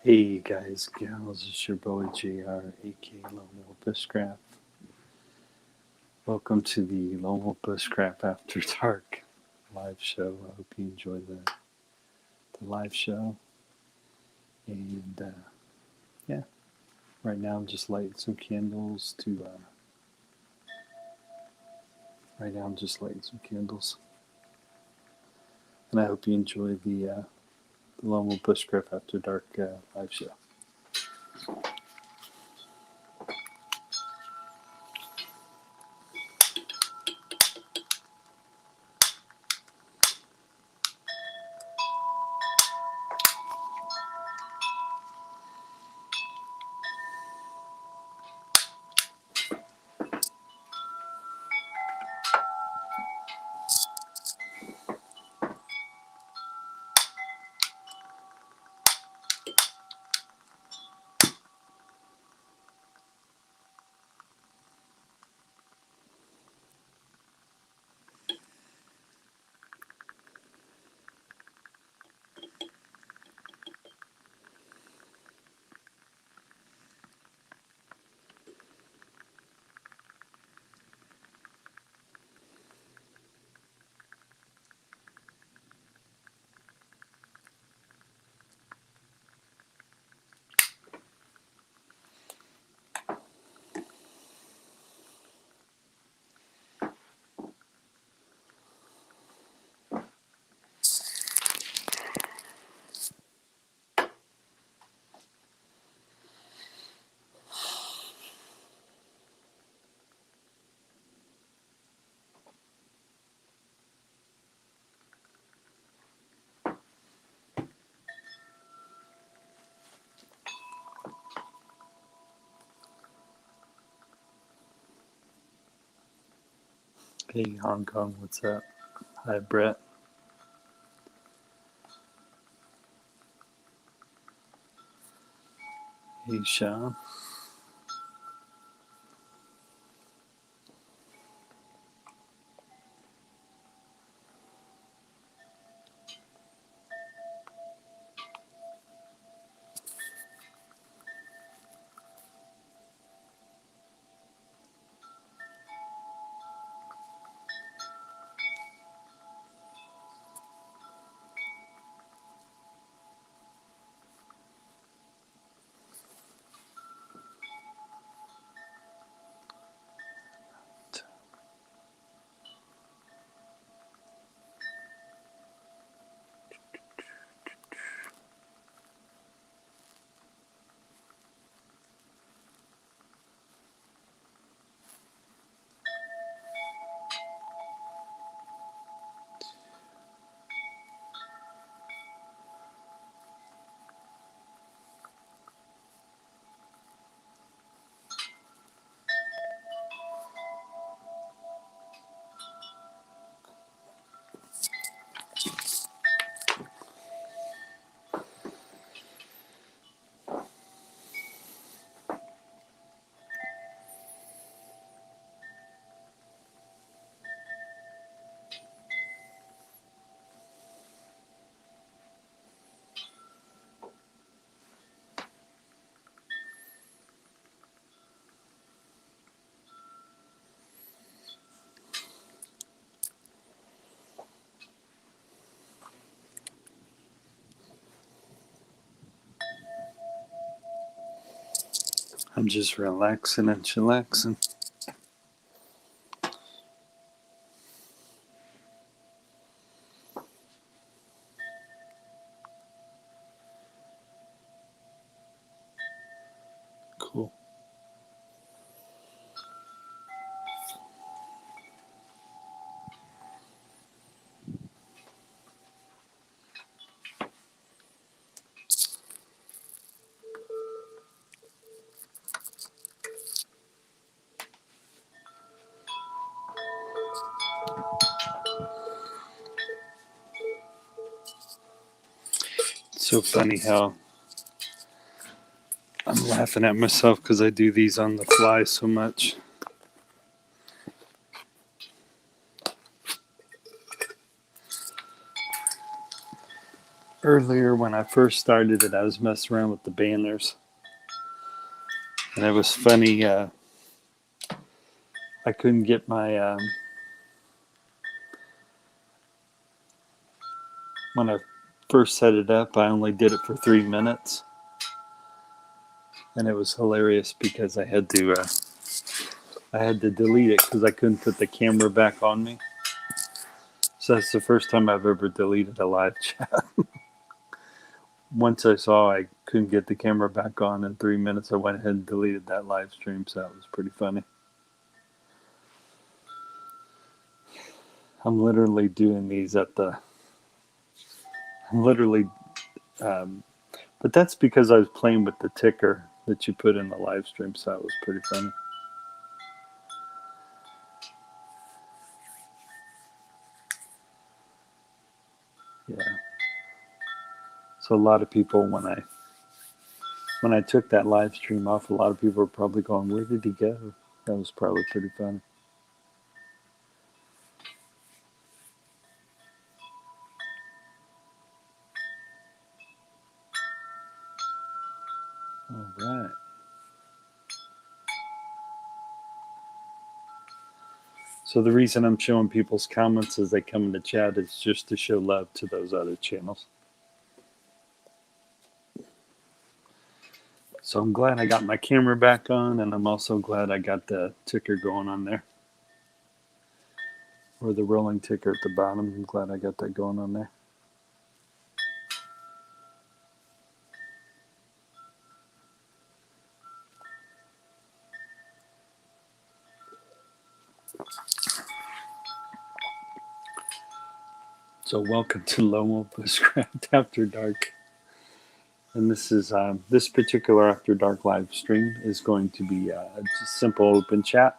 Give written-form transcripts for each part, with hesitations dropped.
Hey guys, gals, it's your boy JR, aka Lone Wolf Bushcraft. Welcome to the Lone Wolf Bushcraft After Dark live show. I hope you enjoy the live show. And yeah, right now I'm just lighting some candles to. Right now I'm just lighting some candles, and I hope you enjoy the Lone Wolf Bushcraft After Dark live show. Hey Hong Kong, what's up? Hi Brett. Hey Sean. I'm just relaxing and chillaxing. Cool. It's so funny how I'm laughing at myself because I do these on the fly so much. earlier when I first started it, I was messing around with the banners, and it was funny. I couldn't get my when I first set it up. I only did it for 3 minutes, and it was hilarious because I had to delete it because I couldn't put the camera back on me. So that's the first time I've ever deleted a live chat. Once I saw I couldn't get the camera back on in 3 minutes, I went ahead and deleted that live stream. So that was pretty funny. I'm literally doing these I'm literally, but that's because I was playing with the ticker that you put in the live stream. So that was pretty funny. Yeah. So a lot of people, when I took that live stream off, a lot of people were probably going, "Where did he go?" That was probably pretty funny. All right. So the reason I'm showing people's comments as they come in the chat is just to show love to those other channels. So I'm glad I got my camera back on, and I'm also glad I got the ticker going on there. Or the rolling ticker at the bottom. I'm glad I got that going on there. So welcome to Lowell Bushcraft After Dark. And this is this particular After Dark live stream is going to be just simple open chat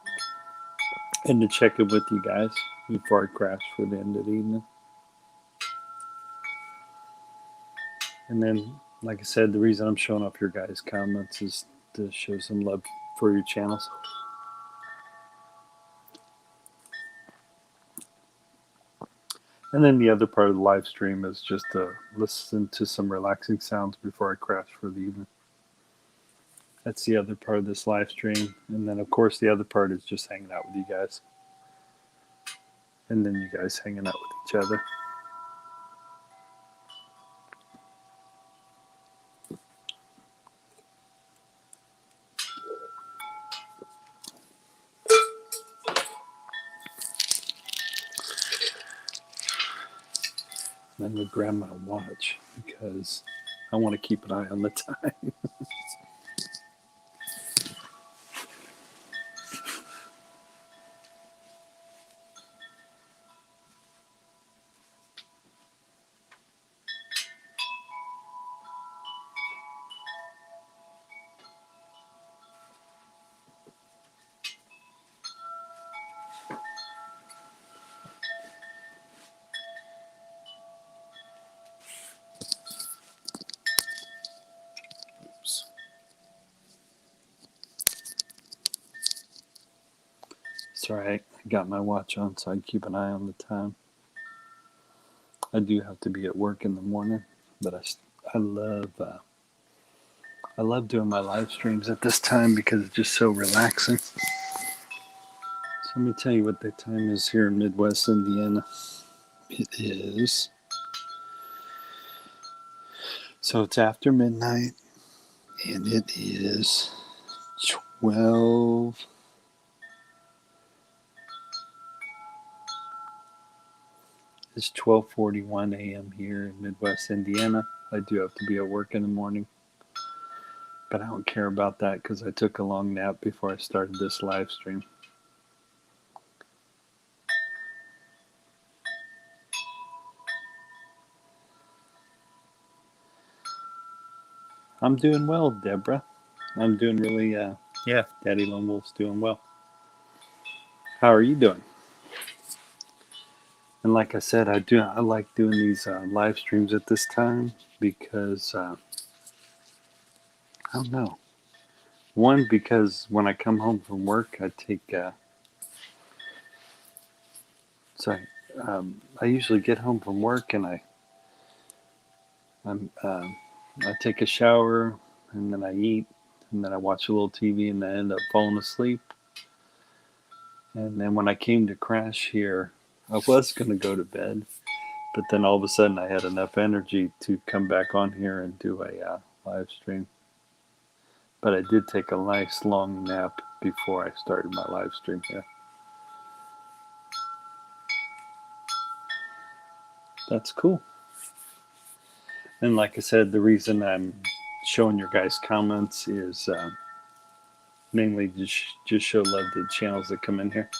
and to check in with you guys before I crash for the end of the evening. And then, like I said, the reason I'm showing up your guys' comments is to show some love for your channels. And then the other part of the live stream is just to listen to some relaxing sounds before I crash for the evening. That's the other part of this live stream. And then, of course, the other part is just hanging out with you guys. And then you guys hanging out with each other. And I'm going to grab my watch because I want to keep an eye on the time. Oops. It's all right. I got my watch on so I can keep an eye on the time. I do have to be at work in the morning, but I love doing my live streams at this time because it's just so relaxing. So let me tell you what the time is here in Midwest Indiana. It is, so it's after midnight, and it is 12. It's 12:41 a.m. here in Midwest Indiana. I do have to be at work in the morning, but I don't care about that because I took a long nap before I started this live stream. I'm doing well, Deborah. I'm doing really, yeah, Daddy Lone Wolf's doing well. How are you doing? And like I said, I like doing these live streams at this time because, I don't know. One, because when I come home from work, I usually get home from work and I take a shower and then I eat and then I watch a little TV and I end up falling asleep. And then when I came to crash here, I was going to go to bed, but then all of a sudden I had enough energy to come back on here and do a live stream. But I did take a nice long nap before I started my live stream here. That's cool. And like I said, the reason I'm showing your guys' comments is mainly just show love to the channels that come in here.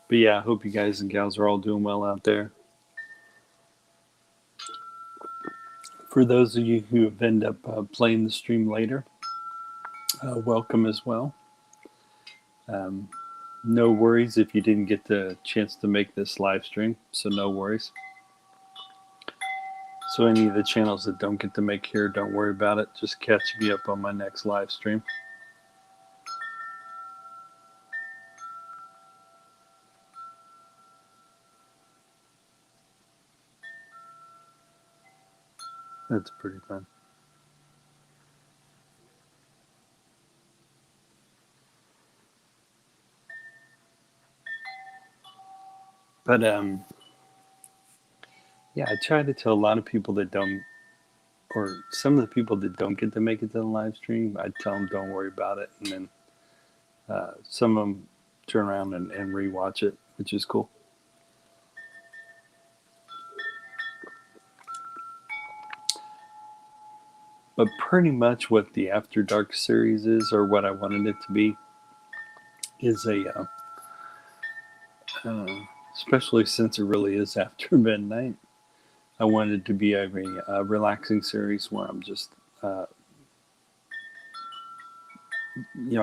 But yeah, I hope you guys and gals are all doing well out there. For those of you who have ended up playing the stream later, welcome as well. No worries if you didn't get the chance to make this live stream, so no worries. So any of the channels that don't get to make here, don't worry about it. Just catch me up on my next live stream. That's pretty fun. But yeah, I try to tell a lot of people that don't, or some of the people that don't get to make it to the live stream, I tell them don't worry about it, and then some of them turn around and rewatch it, which is cool. But pretty much what the After Dark series is, or what I wanted it to be, is a, especially since it really is after midnight, I wanted it to be a relaxing series where I'm just, I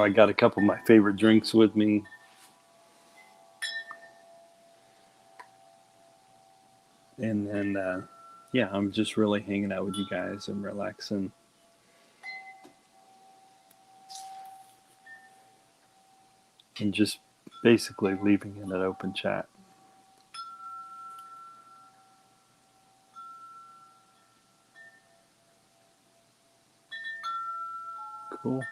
got a couple of my favorite drinks with me. And then, yeah, I'm just really hanging out with you guys and relaxing. And just basically leaving it an open chat. Cool.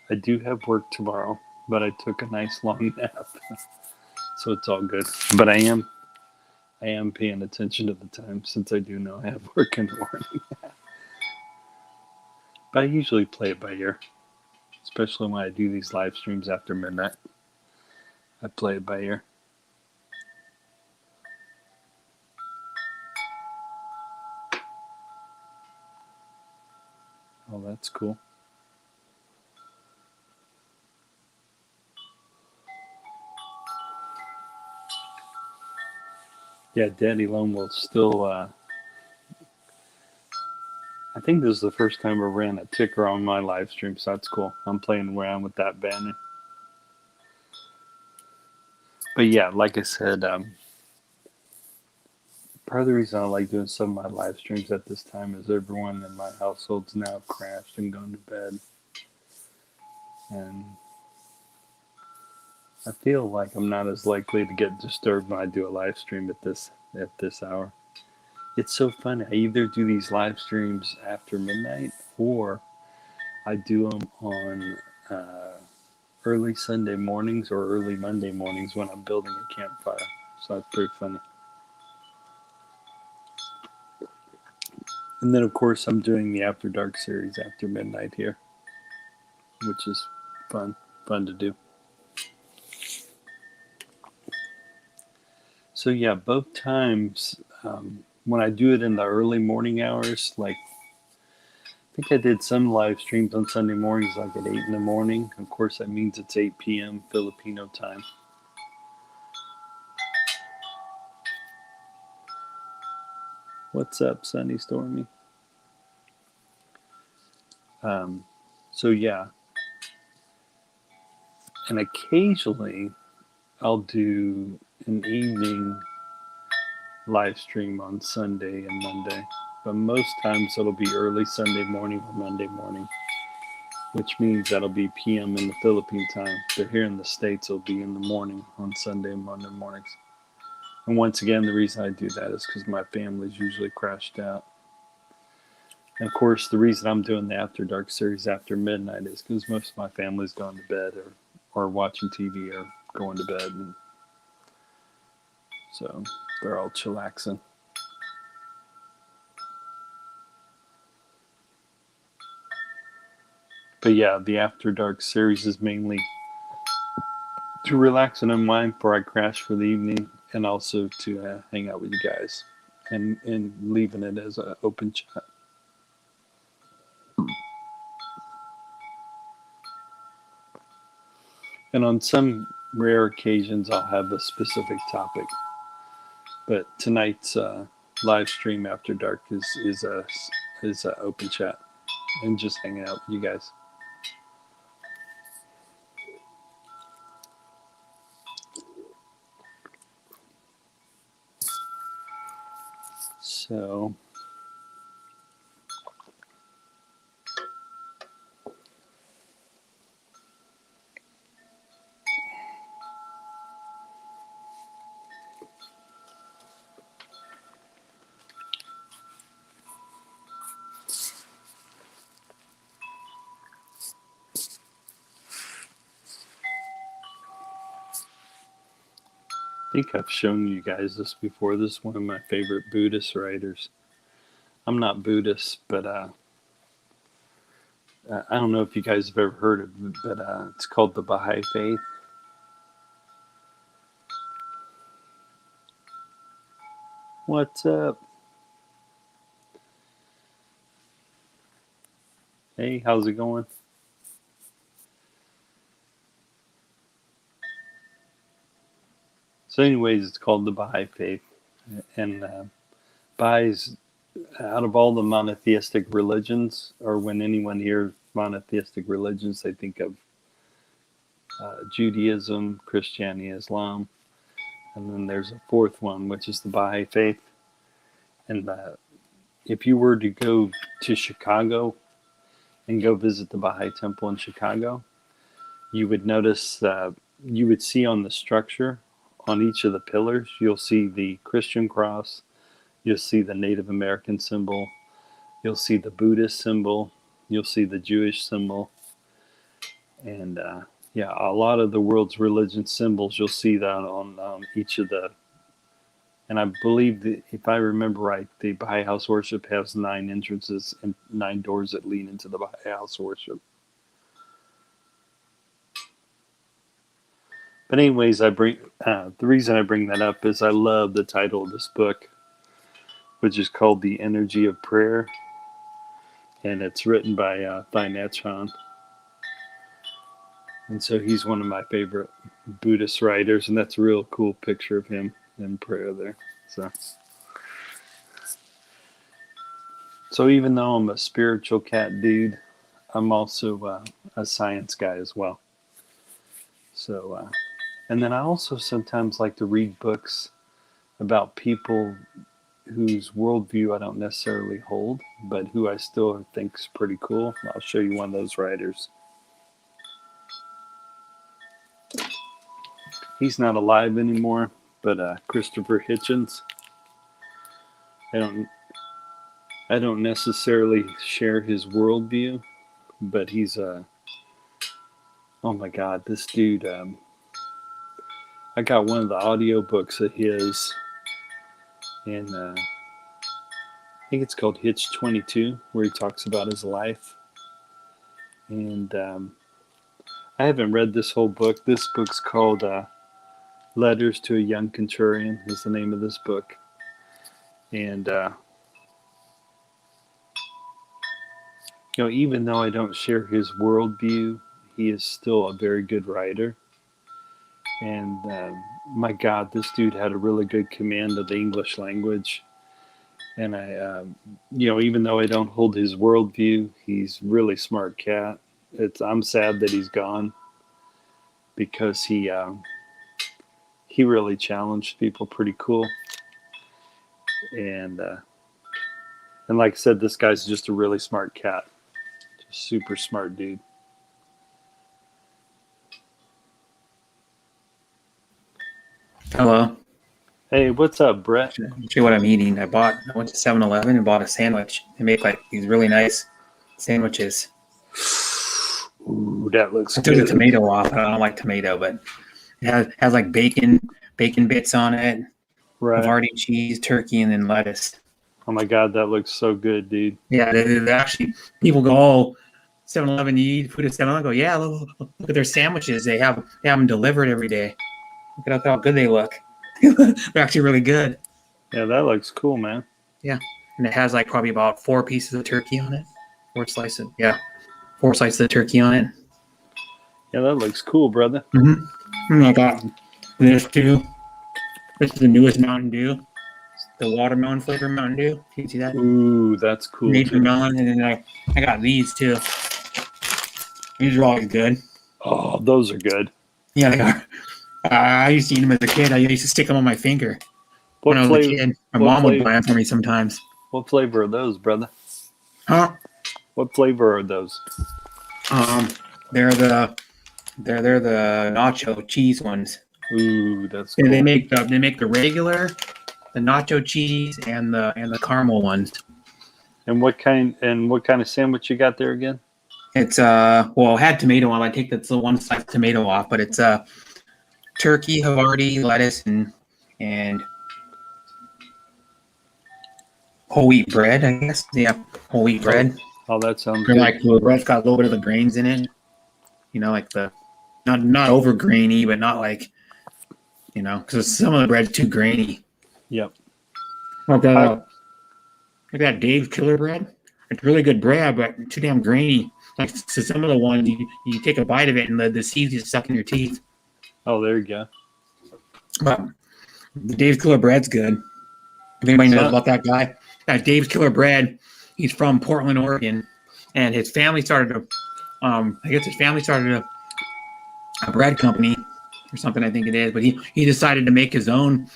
I do have work tomorrow, but I took a nice long nap, so it's all good. But I am paying attention to the time since I do know I have work in the morning. But I usually play it by ear, especially when I do these live streams after midnight. I play it by ear. Oh, that's cool. Yeah, Daddy Lone will still. I think this is the first time I ran a ticker on my live stream, so that's cool. I'm playing around with that banner. But yeah, like I said, part of the reason I like doing some of my live streams at this time is everyone in my household's now crashed and gone to bed. And I feel like I'm not as likely to get disturbed when I do a live stream at this hour. It's so funny. I either do these live streams after midnight or I do them on early Sunday mornings or early Monday mornings when I'm building a campfire. So that's pretty funny. And then, of course, I'm doing the After Dark series after midnight here, which is fun to do. So yeah, both times when I do it in the early morning hours, like I think I did some live streams on Sunday mornings, like at 8 in the morning. Of course, that means it's 8 p.m. Filipino time. What's up, Sunny Stormy? So yeah, and occasionally I'll do an evening live stream on Sunday and Monday, but most times it'll be early Sunday morning or Monday morning. which means that'll be PM in the Philippine time. But here in the States, it'll be in the morning on Sunday and Monday mornings. And once again, the reason I do that is because my family's usually crashed out. And of course, the reason I'm doing the After Dark series after midnight is because most of my family's gone to bed or watching TV or going to bed. And so they're all chillaxing. But yeah, the After Dark series is mainly to relax and unwind before I crash for the evening, and also to hang out with you guys, and leaving it as an open chat. And on some rare occasions, I'll have a specific topic. But tonight's live stream After Dark is a open chat and just hanging out with you guys. So I think I've shown you guys this before. This is one of my favorite Buddhist writers. I'm not Buddhist, but I don't know if you guys have ever heard of it, but it's called the Baha'i Faith. What's up? Hey, how's it going? So anyways, it's called the Baha'i Faith. And Baha'is, out of all the monotheistic religions, or when anyone hears monotheistic religions, they think of Judaism, Christianity, Islam. And then there's a fourth one, which is the Baha'i Faith. And if you were to go to Chicago and go visit the Baha'i Temple in Chicago, you would notice, you would see on the structure, on each of the pillars, you'll see the Christian cross, you'll see the Native American symbol, you'll see the Buddhist symbol, you'll see the Jewish symbol, and yeah, a lot of the world's religion symbols, you'll see that on each of the, and I believe that if I remember right, the Baha'i House Worship has 9 entrances and 9 doors that lead into the Baha'i House Worship. But anyways, the reason I bring that up is I love the title of this book, which is called The Energy of Prayer, and it's written by Thich. And so he's one of my favorite Buddhist writers, and that's a real cool picture of him in prayer there. So even though I'm a spiritual cat dude, I'm also a science guy as well. So, and then I also sometimes like to read books about people whose worldview I don't necessarily hold, but who I still think is pretty cool. I'll show you one of those writers. He's not alive anymore, but Christopher Hitchens. I don't necessarily share his worldview, but he's oh my God, this dude. I got one of the audiobooks of his, and I think it's called Hitch 22, where he talks about his life. And I haven't read this whole book. This book's called Letters to a Young Contrarian is the name of this book. And, even though I don't share his worldview, he is still a very good writer. And my God, this dude had a really good command of the English language. And I, even though I don't hold his worldview, he's a really smart cat. I'm sad that he's gone, because he really challenged people pretty cool. And like I said, this guy's just a really smart cat, just super smart dude. Hello. Hey, what's up, Brett? I'll show you what I'm eating. I went to 7-Eleven and bought a sandwich. They make like these really nice sandwiches. Ooh, that looks I took the good. tomato off. I don't like tomato, but it has like bacon bits on it, Right. Havarti cheese, turkey, and then lettuce. Oh my God, that looks so good, dude. Yeah, they actually, people go, oh, 7-Eleven, you eat food at 7-Eleven. I go, yeah, look at their sandwiches. They have them delivered every day. Look at how good they look. They're actually really good. Yeah, that looks cool, man. Yeah, and it has like probably about 4 pieces of turkey on it. 4 slices. Yeah, 4 slices of turkey on it. Yeah, that looks cool, brother. And I got this too. This is the newest Mountain Dew. It's the watermelon flavor Mountain Dew. You see that? Ooh, that's cool. Nature melon, and then I got these too. These are always good. Oh, those are good. Yeah, they are. I used to eat them as a kid. I used to stick them on my finger when I was a kid. My mom would buy them for me sometimes. What flavor are those, brother? Huh? What flavor are those? They're the nacho cheese ones. Ooh, that's cool. And they make the regular, the nacho cheese, and the caramel ones. And what kind of sandwich you got there again? It's it had tomato on. I take the one slice tomato off, but it's turkey, Havarti, lettuce, and whole wheat bread, I guess. Yeah, whole wheat bread. Oh, that sounds good. good. Like the bread's got a little bit of the grains in it. You know, like the not over grainy, but not like, you know, because some of the bread's too grainy. Yep. Like that Dave's Killer bread. It's really good bread, but too damn grainy. Like, so some of the ones you take a bite of it and the seeds just suck in your teeth. Oh, there you go. But the Dave's Killer bread's good. If anybody knows about that guy, Dave's Killer bread, he's from Portland, Oregon, and his family started a bread company or something, I think it is. But he decided to make his own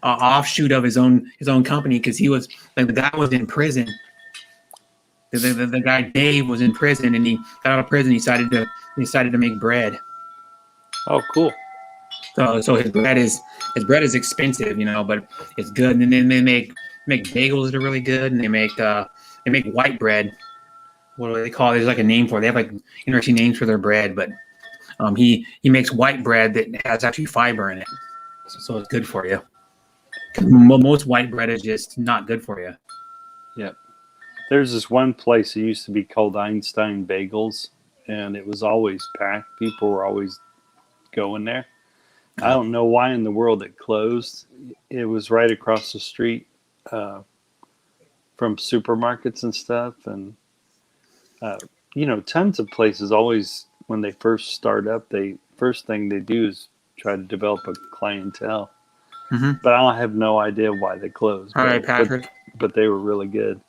offshoot of his own company because he was like, the guy was in prison. The guy Dave was in prison, and he got out of prison. He decided to make bread. Oh, cool. So his bread is expensive, you know, but it's good. And then they make bagels that are really good, and they make white bread. What do they call it? There's like a name for it. They have like interesting names for their bread, but he makes white bread that has actually fiber in it, so it's good for you. Most white bread is just not good for you. Yep. There's this one place that used to be called Einstein Bagels, and it was always packed. People were always going there. I don't know why in the world it closed. It was right across the street from supermarkets and stuff. And, tons of places always, when they first start up, first thing they do is try to develop a clientele. Mm-hmm. But I have no idea why they closed. All right, Patrick. But they were really good.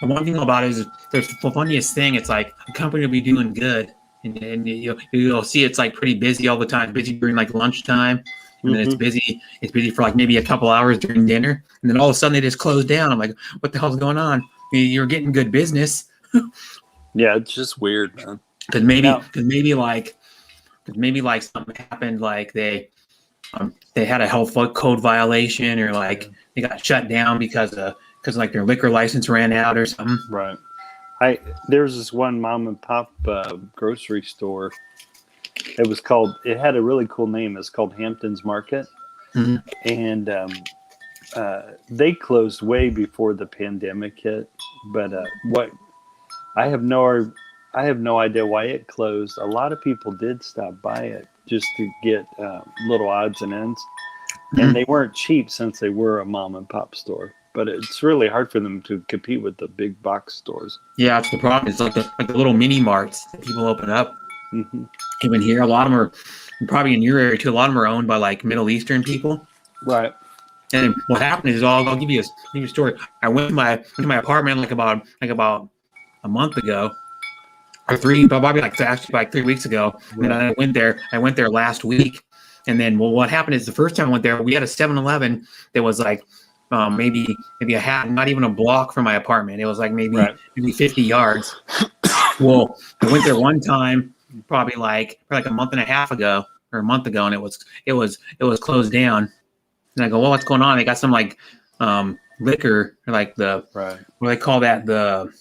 The one thing about it is there's the funniest thing. It's like a company will be doing good, and you'll see it's like pretty busy all the time. Busy during like lunchtime, and then it's busy for like maybe a couple hours during dinner, and then all of a sudden they just close down. I'm like, what the hell's going on? You're getting good business. Yeah, it's just weird, man. Because maybe like something happened, like they had a health code violation, or like they got shut down because like their liquor license ran out or something. Right. There's this one mom and pop grocery store. It had a really cool name. It's called Hampton's Market. Mm-hmm. And they closed way before the pandemic hit. But I have no idea why it closed. A lot of people did stop by it just to get little odds and ends. Mm-hmm. And they weren't cheap since they were a mom and pop store. But it's really hard for them to compete with the big box stores. Yeah, that's the problem. It's like the little mini marts that people open up. Mm-hmm. Even here, a lot of them are probably in your area too. A lot of them are owned by like Middle Eastern people. Right. And what happened is, I'll give you a story. I went to my apartment like about a month ago, or probably like 3 weeks ago. Right. And I went there last week. And then what happened is the first time I went there, we had a 7-Eleven that was like maybe a half, not even a block from my apartment. It was like maybe 50 yards. Well, I went there one time, probably like a month and a half ago, or a month ago, and it was closed down. And I go, well, what's going on? They got some like liquor, like the Right. what do they call that? The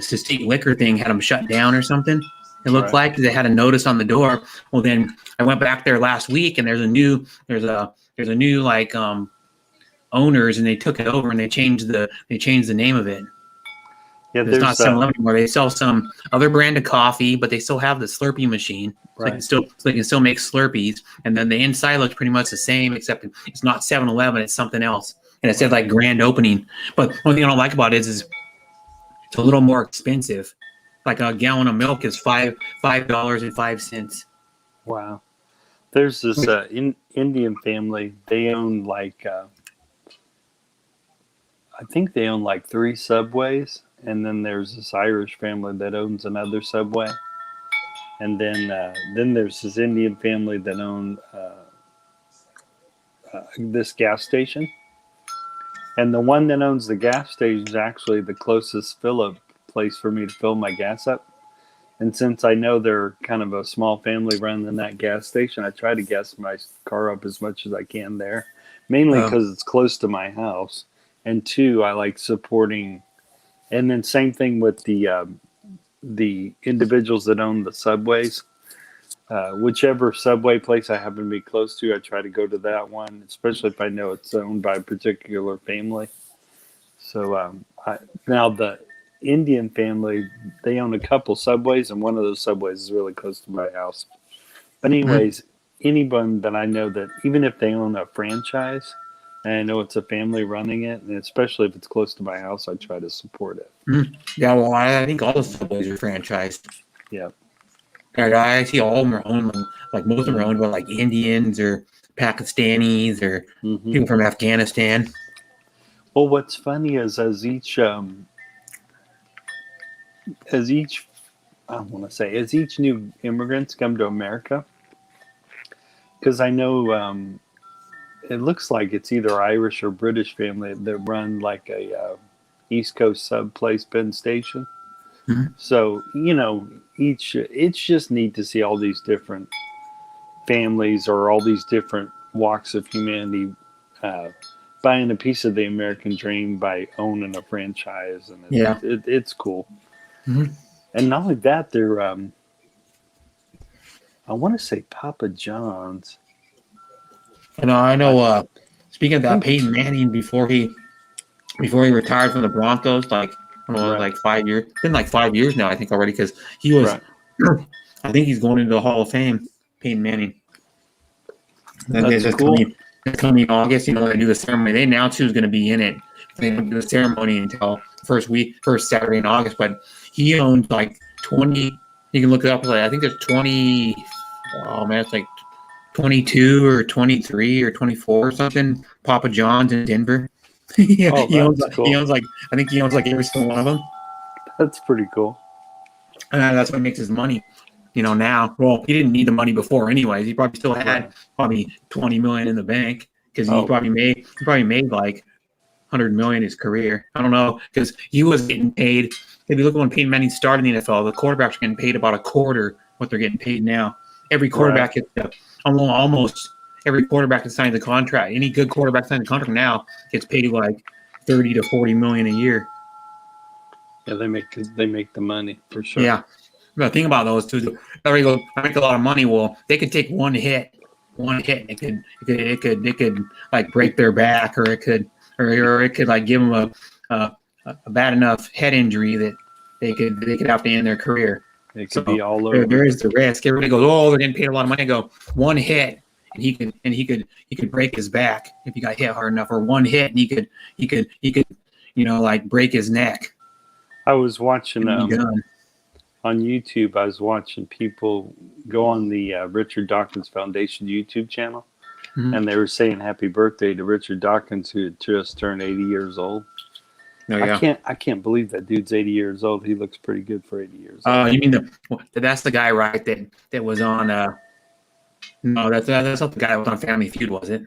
state liquor thing had them shut down or something. It looked Right. like they had a notice on the door. Well, then I went back there last week, and there's a new like owners, and they took it over and they changed the name of it. Yeah, It's not there's 7-Eleven anymore. They sell some other brand of coffee, but they still have the Slurpee machine. So right. they can still make Slurpees. And then the inside looks pretty much the same, except it's not 7-Eleven, it's something else. And it said like grand opening. But one thing I don't like about it is it's a little more expensive. Like a gallon of milk is $5.05. Wow. There's this Indian family. They own like I think they own like 3 Subways, and then there's this Irish family that owns another Subway, and then there's this Indian family that own this gas station, and the one that owns the gas station is actually the closest fill-up place for me to fill my gas up. And since I know they're kind of a small family running that gas station, I try to gas my car up as much as I can there, mainly because it's close to my house. And 2, I like supporting. And then same thing with the individuals that own the Subways. Whichever Subway place I happen to be close to, I try to go to that one, especially if I know it's owned by a particular family. So now the Indian family, they own a couple Subways, and one of those Subways is really close to my house. But anyways, anyone that I know that, even if they own a franchise, and I know it's a family running it, and especially if it's close to my house, I try to support it. Yeah, well, I think all the Subways are franchised. Yeah. And I see all of them are owned, like most of them are owned by like Indians or Pakistanis or people from Afghanistan. Well, what's funny is as each new immigrants come to America, because I know it looks like it's either Irish or British family that run like a East Coast sub place, Penn Station. So it's just neat to see all these different families or all these different walks of humanity buying a piece of the American dream by owning a franchise, and it's cool. And not only that, they're I want to say Papa John's. And I know. Speaking of that, Peyton Manning before he retired from the Broncos, like I don't know, like 5 years. It's been like 5 years now, I think already, because he was. I think he's going into the Hall of Fame. Peyton Manning. That's cool. Coming August, they do the ceremony. They announced who's going to be in it. They don't do the ceremony until first Saturday in August. But he owns like 20. You can look it up. I think there's 20. Oh man, it's like 22 or 23 or 24 or something. Papa John's in Denver. He owns like I think he owns like every single one of them. That's pretty cool. And that's what makes his money. Now, well, he didn't need the money before anyways. He probably still had probably $20 million in the bank, because he probably made like $100 million his career. I don't know, because he was getting paid. If you look at when Peyton Manning started in the NFL, the quarterbacks are getting paid about a quarter what they're getting paid now. Every quarterback gets almost every quarterback that signs a contract. Any good quarterback signs a contract now gets paid like $30 to $40 million a year. Yeah, they make the money for sure. Yeah. The thing about those two, I make a lot of money. Well, they could take one hit, and it could like break their back, or it could like give them a bad enough head injury that they could have to end their career. It could be all over. There is the risk. Everybody goes, oh, they're getting paid a lot of money. I go, one hit, and he could break his back if he got hit hard enough, or one hit, and he could like break his neck. I was watching on YouTube. I was watching people go on the Richard Dawkins Foundation YouTube channel, and they were saying happy birthday to Richard Dawkins, who had just turned 80 years old. Oh, yeah. I can't believe that dude's 80 years old. He looks pretty good for 80 years old. You mean that's the guy, right? That was on. No, that's not the guy that was on Family Feud, was it?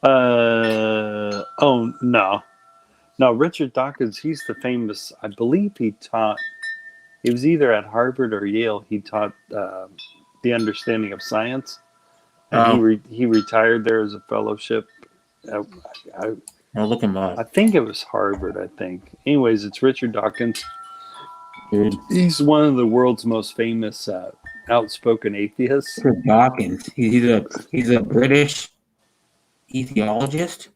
Oh no, Richard Dawkins. He's the famous. I believe he was either at Harvard or Yale. He taught the understanding of science, and Oh, he retired there as a fellowship. I, I, I'll look him I up, think it was Harvard. I think. Anyways, it's Richard Dawkins. dude. He's one of the world's most famous outspoken atheists. Chris Dawkins. He's a British ethologist.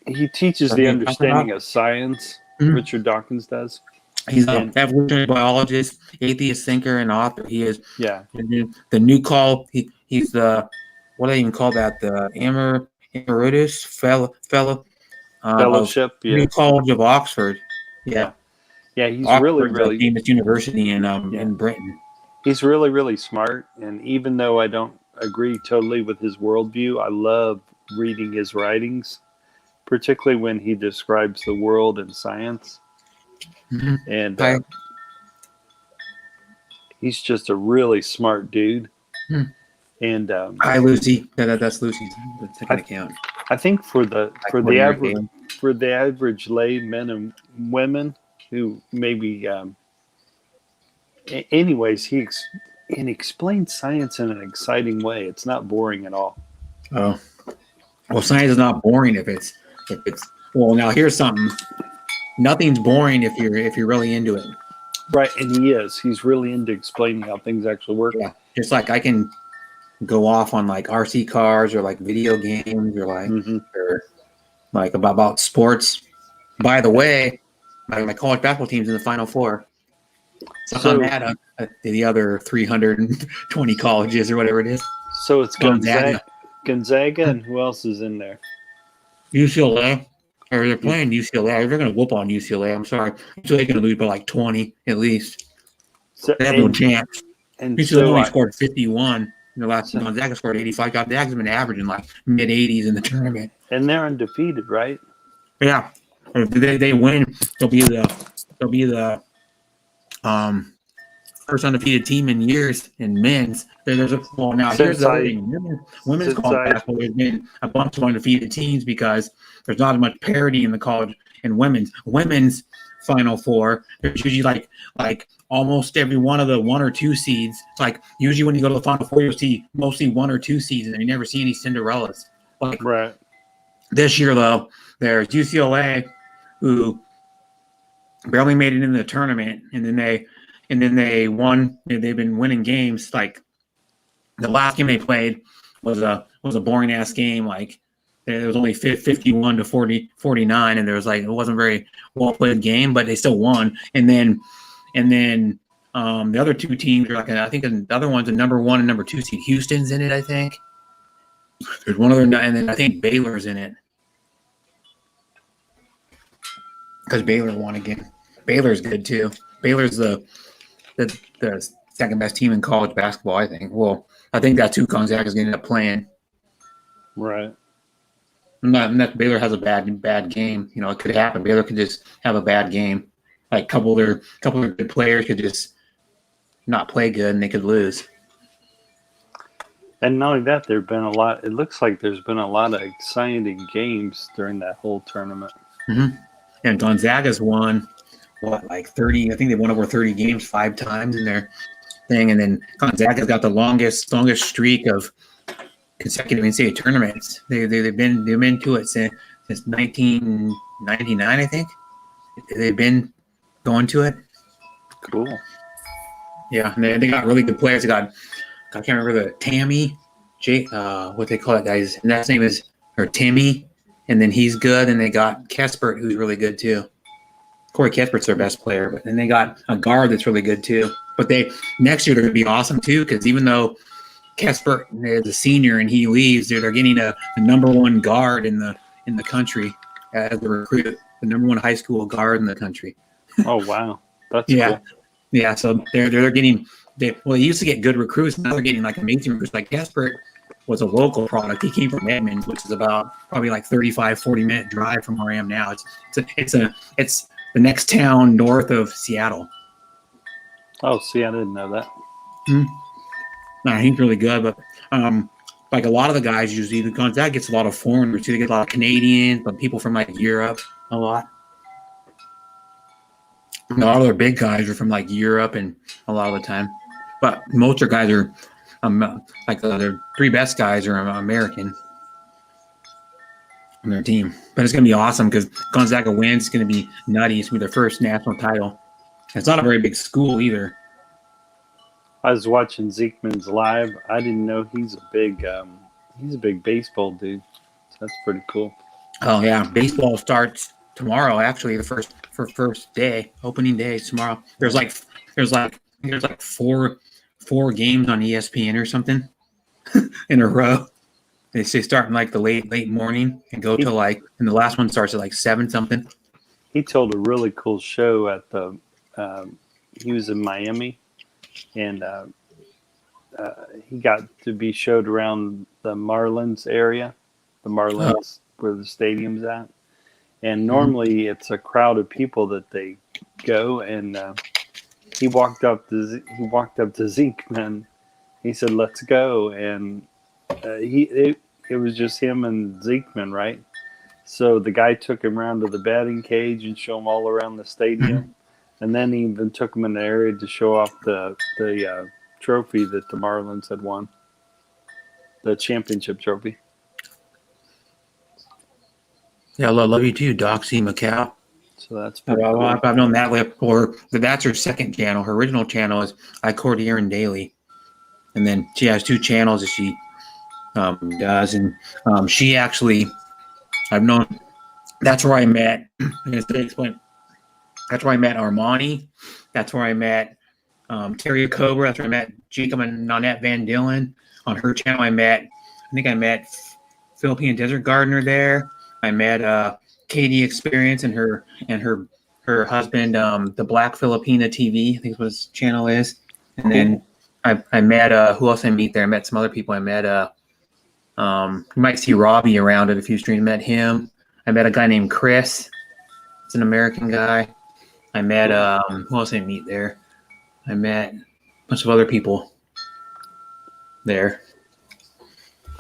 He teaches What are the you talking understanding about? of science. Mhm. Richard Dawkins does, He's an and evolutionary biologist, atheist thinker, and author. He is yeah, the new call. He's the what do they even call that? The emeritus fellow of fellowship. New Yeah, College of Oxford. Yeah, yeah, yeah. He's really, Oxford's a really, famous university yeah. in Britain. He's really, really smart. And even though I don't agree totally with his worldview, I love reading his writings, particularly when he describes the world and science. Mhm. And I he's just a really smart dude. hmm. And Hi Lucy. That's Lucy's the second I, account. I think Hi, coordinator Galen. for the average lay men and women who maybe, anyways, and explains science in an exciting way. It's not boring at all. Oh, well, science is not boring if it's well. Now here's something. Nothing's boring if you're really into it. Right, and he is. He's really into explaining how things actually work. Yeah, it's like I can go off on like RC cars or like video games Hmm. or like about sports. By the way, my college basketball team's in the Final Four. Suck on So, that, the other 320 colleges or whatever it is. so it's Gonzaga, Gonzaga, and who else is in there? UCLA, or they're You- playing UCLA. They're going to whoop on UCLA. I'm sorry. UCLA going to lose by like 20 at least. So, They have no chance. and UCLA so only I, scored 51 in the last. so, Gonzaga scored 85. Gonzaga's been averaging like mid 80s in the tournament. and they're undefeated, right? Yeah, if they win, they'll be the um first undefeated team in years in men's. There's a well now here's Since the other I, thing. Women's since college I, basketball there's been a bunch of undefeated teams because there's not as much parity in the college and women's Final Four. There's usually like almost every one of the one or two seeds. It's like usually when you go to the Final Four, you'll see mostly one or two seeds, and you never see any Cinderellas. Like right, this year though, there's UCLA who barely made it into the tournament, and then they won. They've been winning games. Like the last game they played was a boring ass game. Like it was only 51 to 49, and there was like it wasn't a very well played game, but they still won. And then the other two teams are like I think the other one's a number one and number two seed. Houston's in it, I think. There's one other, and then I think Baylor's in it because Baylor won again. Baylor's good too. Baylor's the second best team in college basketball, I think. Well, I think that's who Gonzaga's going to end up playing. right. Not Baylor has a bad game. You know, it could happen. Baylor could just have a bad game. Like a couple of their good players could just not play good and they could lose. And not only that, there've been a lot. It looks like there's been a lot of exciting games during that whole tournament. Mm-hmm. And Gonzaga's won like 30. I think they won over 30 games 5 times in their thing. And then Gonzaga's got the longest streak of consecutive NCAA tournaments. They've been to it since 1999, I think. They've been going to it. Cool. Yeah, and they got really good players. They got I can't remember the Tammy, what they call that guy's last name is or Timmy, and then he's good. And they got Kespert, who's really good too. Corey Kespert's their best player, but then they got a guard that's really good too. But next year they're going to be awesome too, because even though Kespert is a senior and he leaves, they're getting the number one guard in the country as a recruit, the number one high school guard in the country. Oh wow, that's Yeah, cool. yeah. So they're getting they used to get good recruits. Now they're getting like amazing recruits. Like Kespert was a local product. He came from Edmonds, which is about probably like 35-40 minute drive from where I am now. It's the next town north of Seattle. Oh, see, I didn't know that. Hmm. No, he's really good, but like a lot of the guys usually, the Gonzaga gets a lot of foreigners too. They get a lot of Canadians, but people from like Europe a lot. And a lot of their big guys are from like Europe and a lot of the time. but most of the guys are like the three best guys are American on their team. But it's gonna be awesome because Gonzaga wins. It's gonna be nutty. It's gonna be their first national title. It's not a very big school either. I was watching Zekeman's live. I didn't know he's a big baseball dude. So that's pretty cool. Oh yeah, baseball starts tomorrow. Actually, the first day, opening day is tomorrow. There's like four games on ESPN or something in a row. They say starting like the late morning and go till and the last one starts at like 7 something. He told a really cool show at the. He was in Miami, and he got to be showed around the Marlins area, where the stadium's at. And normally it's a crowd of people that they go, and he walked up to Zeke, man. He said, "Let's go," and it was just him and Zekeman, right? So the guy took him around to the batting cage and show him all around the stadium, and then he even took him in the area to show off the trophy that the Marlins had won, the championship trophy. Yeah, I love you too, Doxy Macau. So that's pretty cool. cool. I've known that that's her second channel. Her original channel is I Court Aaron Daily, and then she has 2 channels that she does, and she actually, I've known. That's where I met. Explain. That's where I met Armani. That's where I met Terry Cobra. That's where I met Jacob and Nanette Van Dillen. On her channel, I think I met Philippine Desert Gardener there. I met Katie Experience and her husband, the Black Filipina TV, I think is what his channel is. And then I met who else I meet there? I met some other people. I met you might see Robbie around at a few streams. I met him. I met a guy named Chris. It's an American guy. I met who else I meet there? I met a bunch of other people there.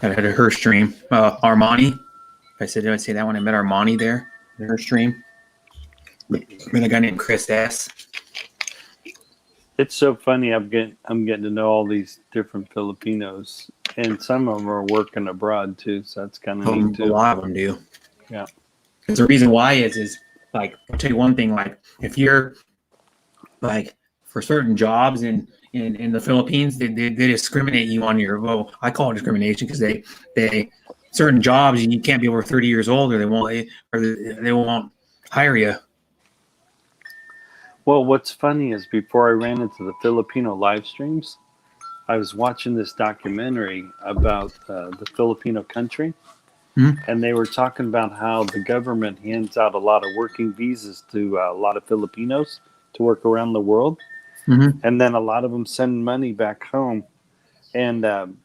I had her stream. Armani. Did I say that one? I met Armani there in her stream. I met a guy named Chris S. It's so funny. I'm getting to know all these different Filipinos, and some of them are working abroad too. So that's kind of neat too. A lot of them do. Yeah. Because the reason why is like, I'll tell you one thing. Like, if you're like for certain jobs in the Philippines, they discriminate you on your. Well, I call it discrimination because they certain jobs you can't be over 30 years old, or they won't hire you. Well, what's funny is before I ran into the Filipino live streams, I was watching this documentary about the Filipino country, and they were talking about how the government hands out a lot of working visas to a lot of Filipinos to work around the world, and then a lot of them send money back home, and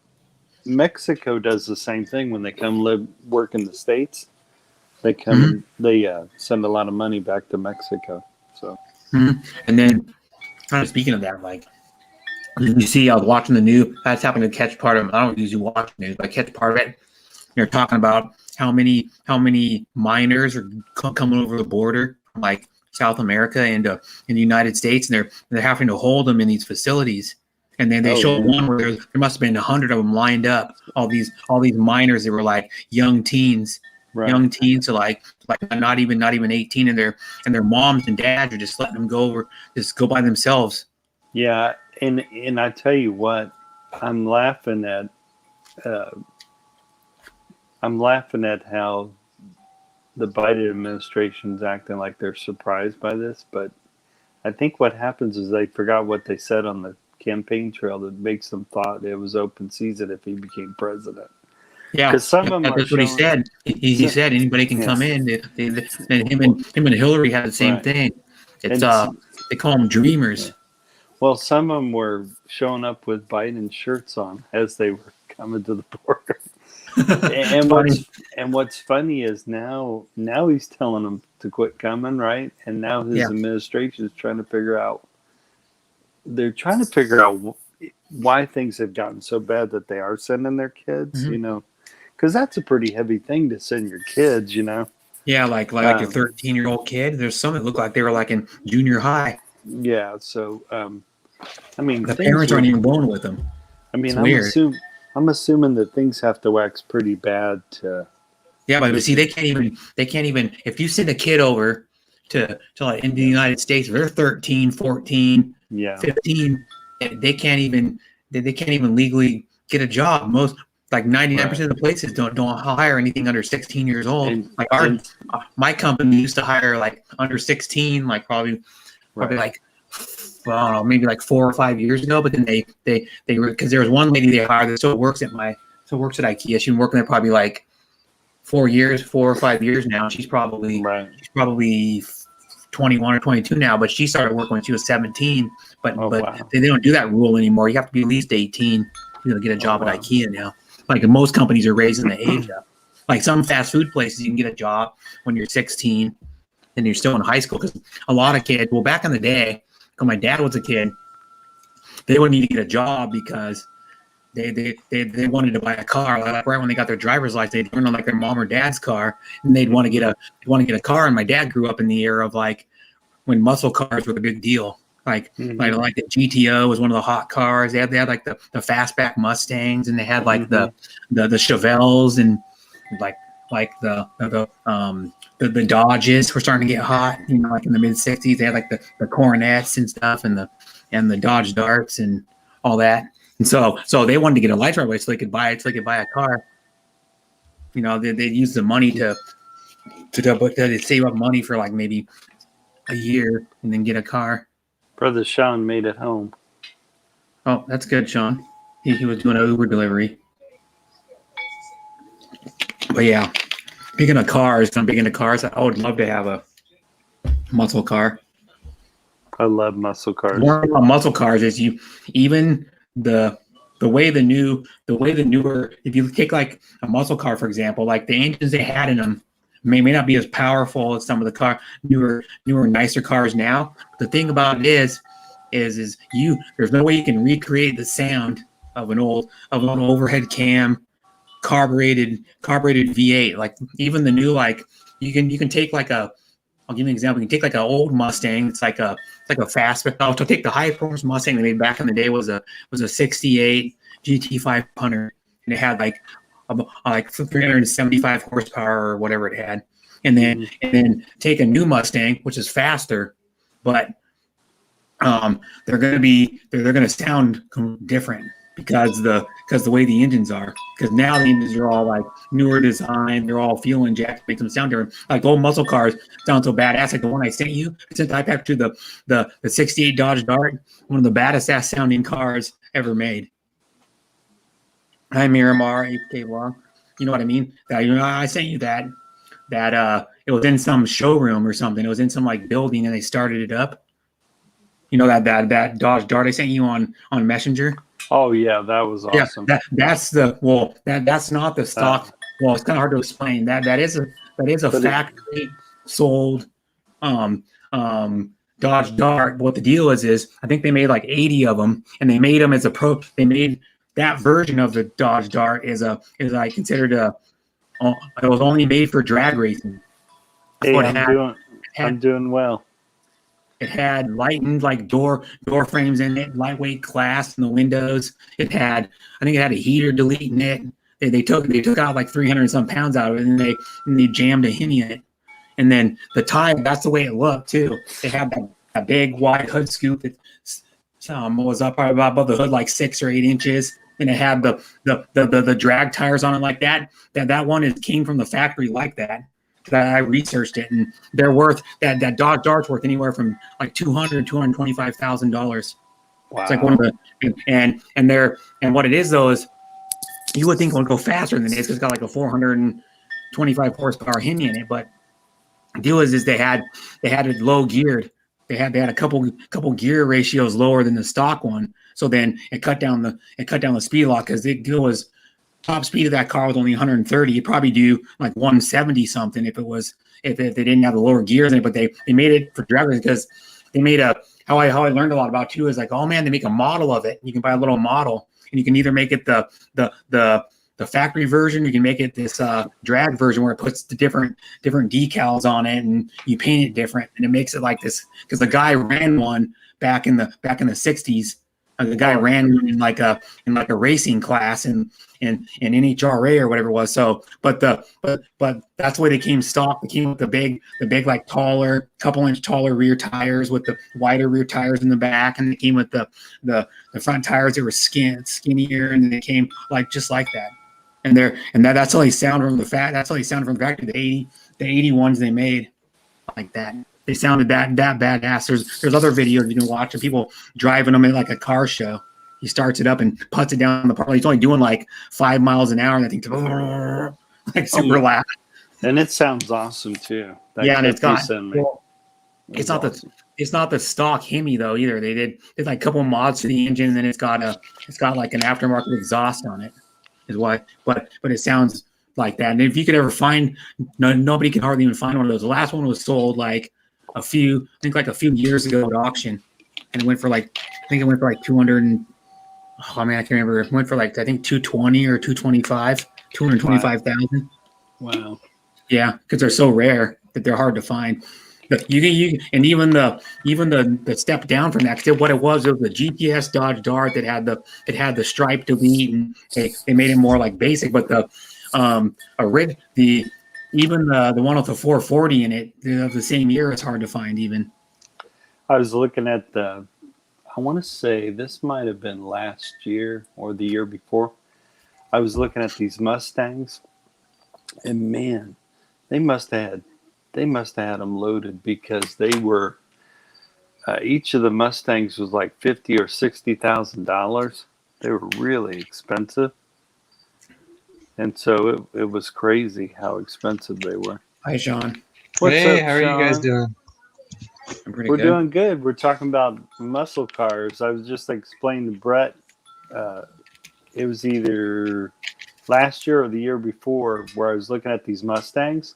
Mexico does the same thing when they come work in the States. They come, they send a lot of money back to Mexico. So, and then kind of speaking of that, like you see, I was watching the news. I just happened to catch part of. I don't usually watch news, but I catch part of it. They're talking about how many miners are coming over the border, from like South America and in the United States, and they're having to hold them in these facilities. And then they showed one where there must have been 100 of them lined up. All these miners, they were like young teens, so like not even 18, and their moms and dads are just letting them go by themselves. Yeah, and I tell you what, I'm laughing at how the Biden administration's acting like they're surprised by this, but I think what happens is they forgot what they said on the campaign trail that makes them thought it was open season if he became president. Yeah, because some of them that's what he said. He said anybody can come in. And him and Hillary had the same thing. It's they call them dreamers. Yeah. Well, some of them were showing up with Biden shirts on as they were coming to the border. and what's funny is now he's telling them to quit coming, right? And now his administration is trying to figure out. They're trying to figure out why things have gotten so bad that they are sending their kids, because that's a pretty heavy thing to send your kids, Yeah, like your 13-year-old kid. There's some that look like they were like in junior high. Yeah, so I mean, The things parents aren't would, even going with them. I mean, It's weird. I'm assuming that things have to wax pretty bad to Yeah, but get see, the, they can't even if you send a kid over to like in the United States, they're 13, 14, yeah, 15, they can't even they can't even legally get a job. Most like 99% right. of the places don't hire anything under 16 years old. And, Like and, my company used to hire like under 16, like probably right. like well, I don't know, maybe like 4 or 5 years ago. But then they were because there was one lady they hired that still works at IKEA. She's been working there probably like 4 or 5 years now. Right. She's probably 21 or 22 now, but she started working when she was 17. But Oh, but wow. they don't do that rule anymore. You have to be at least 18 to be able to get a Oh, job at wow. IKEA now. Like most companies are raising the age up. Like some fast food places, you can get a job when you're 16 and you're still in high school. Because a lot of kids, well, back in the day, when my dad was a kid, they would need to get a job because they wanted to buy a car. Like right when they got their driver's license, they'd turn on like their mom or dad's car, and they'd want to get a car. And my dad grew up in the era of like when muscle cars were the big deal. Like Mm-hmm. like the GTO was one of the hot cars. They had like the fastback Mustangs, and they had like Mm-hmm. the Chevelles, and like the Dodges were starting to get hot. You know, like in the mid '60s, they had like the Coronets and stuff, and the Dodge Darts and all that. And so they wanted to get a license right away so they could buy a car. You know, they use the money to save up money for like maybe a year and then get a car. Brother Sean made it home. Oh, that's good, Sean. He was doing an Uber delivery. But yeah, speaking of cars, I would love to have a muscle car. I love muscle cars. One thing about muscle cars is even the newer, if you take like a muscle car for example, like the engines they had in them may not be as powerful as some of the newer nicer cars now. But the thing about it is there's no way you can recreate the sound of an overhead cam carbureted V8. Like even the new, like you can take like I'll give you an example. You can take like an old Mustang. It's like a fast, but I'll take the high performance Mustang they made back in the day was a '68 GT 500, and it had like 375 horsepower or whatever it had, and then take a new Mustang, which is faster, but they're gonna sound different because the way the engines are. Because now the engines are all like newer design, they're all fuel injected, makes them sound different. Like old muscle cars sound so badass. Like the one I sent you, I packed you the '68 Dodge Dart, one of the baddest ass sounding cars ever made. Hi Miramar, 8K long. You know what I mean? I sent you that it was in some showroom or something. It was in some like building and they started it up. You know that Dodge Dart I sent you on Messenger? Oh yeah, that was awesome. Yeah, that's not the stock. Well, it's kind of hard to explain. That is a factory sold Dodge Dart. What the deal is I think they made like 80 of them, and they made them as a pro. They made that version of the Dodge Dart is I considered it was only made for drag racing. Hey, I'm doing well. It had lightened like door frames in it, lightweight glass in the windows. I think it had a heater delete in it. They took out like 300 and some pounds out of it, and they jammed a Hemi in it. And then the tire, that's the way it looked too. It had that big wide hood scoop that was up probably above the hood like 6 or 8 inches, and it had the drag tires on it like that. That one came from the factory like that. I researched it, and they're worth that Dodge Dart's worth anywhere from like $225,000. Wow. It's like one of the and what it is though is you would think it would go faster than this because it's got like a 425 horsepower Hemi in it, but the deal is they had it low geared. They had a couple gear ratios lower than the stock one, so then it cut down the speed a lot because the deal was. Top speed of that car was only 130. You'd probably do like 170 something if they didn't have the lower gears in it. But they made it for drivers because they made how I learned a lot about too is like, oh man, they make a model of it. You can buy a little model, and you can either make it the factory version. You can make it this drag version where it puts the different decals on it, and you paint it different, and it makes it like this. Because the guy ran one back in the 60s. The guy ran in like a racing class in NHRA or whatever it was. So, but that's why they came stock. They came with the big like taller, couple inch taller rear tires with the wider rear tires in the back, and they came with the front tires that were skinnier, and they came like just like that. And that's how they sound from the That's how they sound from the factory. The 80 ones they made like that. They sounded that badass. There's other videos you can watch of people driving them in like a car show. He starts it up and puts it down the park. He's only doing like 5 miles an hour, and I think like super loud. And it sounds awesome too. Yeah, and it's not awesome. It's not the stock Hemi though either. They did like a couple mods to the engine, and then it's got like an aftermarket exhaust on it. Is why, but it sounds like that. And if you could ever find, nobody can hardly even find one of those. The last one was sold like a few years ago at auction, and it went for like 200 and I can't remember. It went for like I think 220 or 225,000. Wow. Yeah, because they're so rare that they're hard to find. But you and even the step down from that. Cause what it was a GTS Dodge Dart that had the stripe delete, and they made it more like basic. But the one with the 440 in it of the same year, it's hard to find even. I was looking at I want to say this might have been last year or the year before. I was looking at these Mustangs, and man, they must have had them loaded, because they were each of the Mustangs was like $50,000 or $60,000. They were really expensive. And so it was crazy how expensive they were. Hi, Sean. What's hey, up, how are Sean? you guys doing? We're doing good. We're talking about muscle cars. I was just explaining to Brett, it was either last year or the year before, where I was looking at these Mustangs,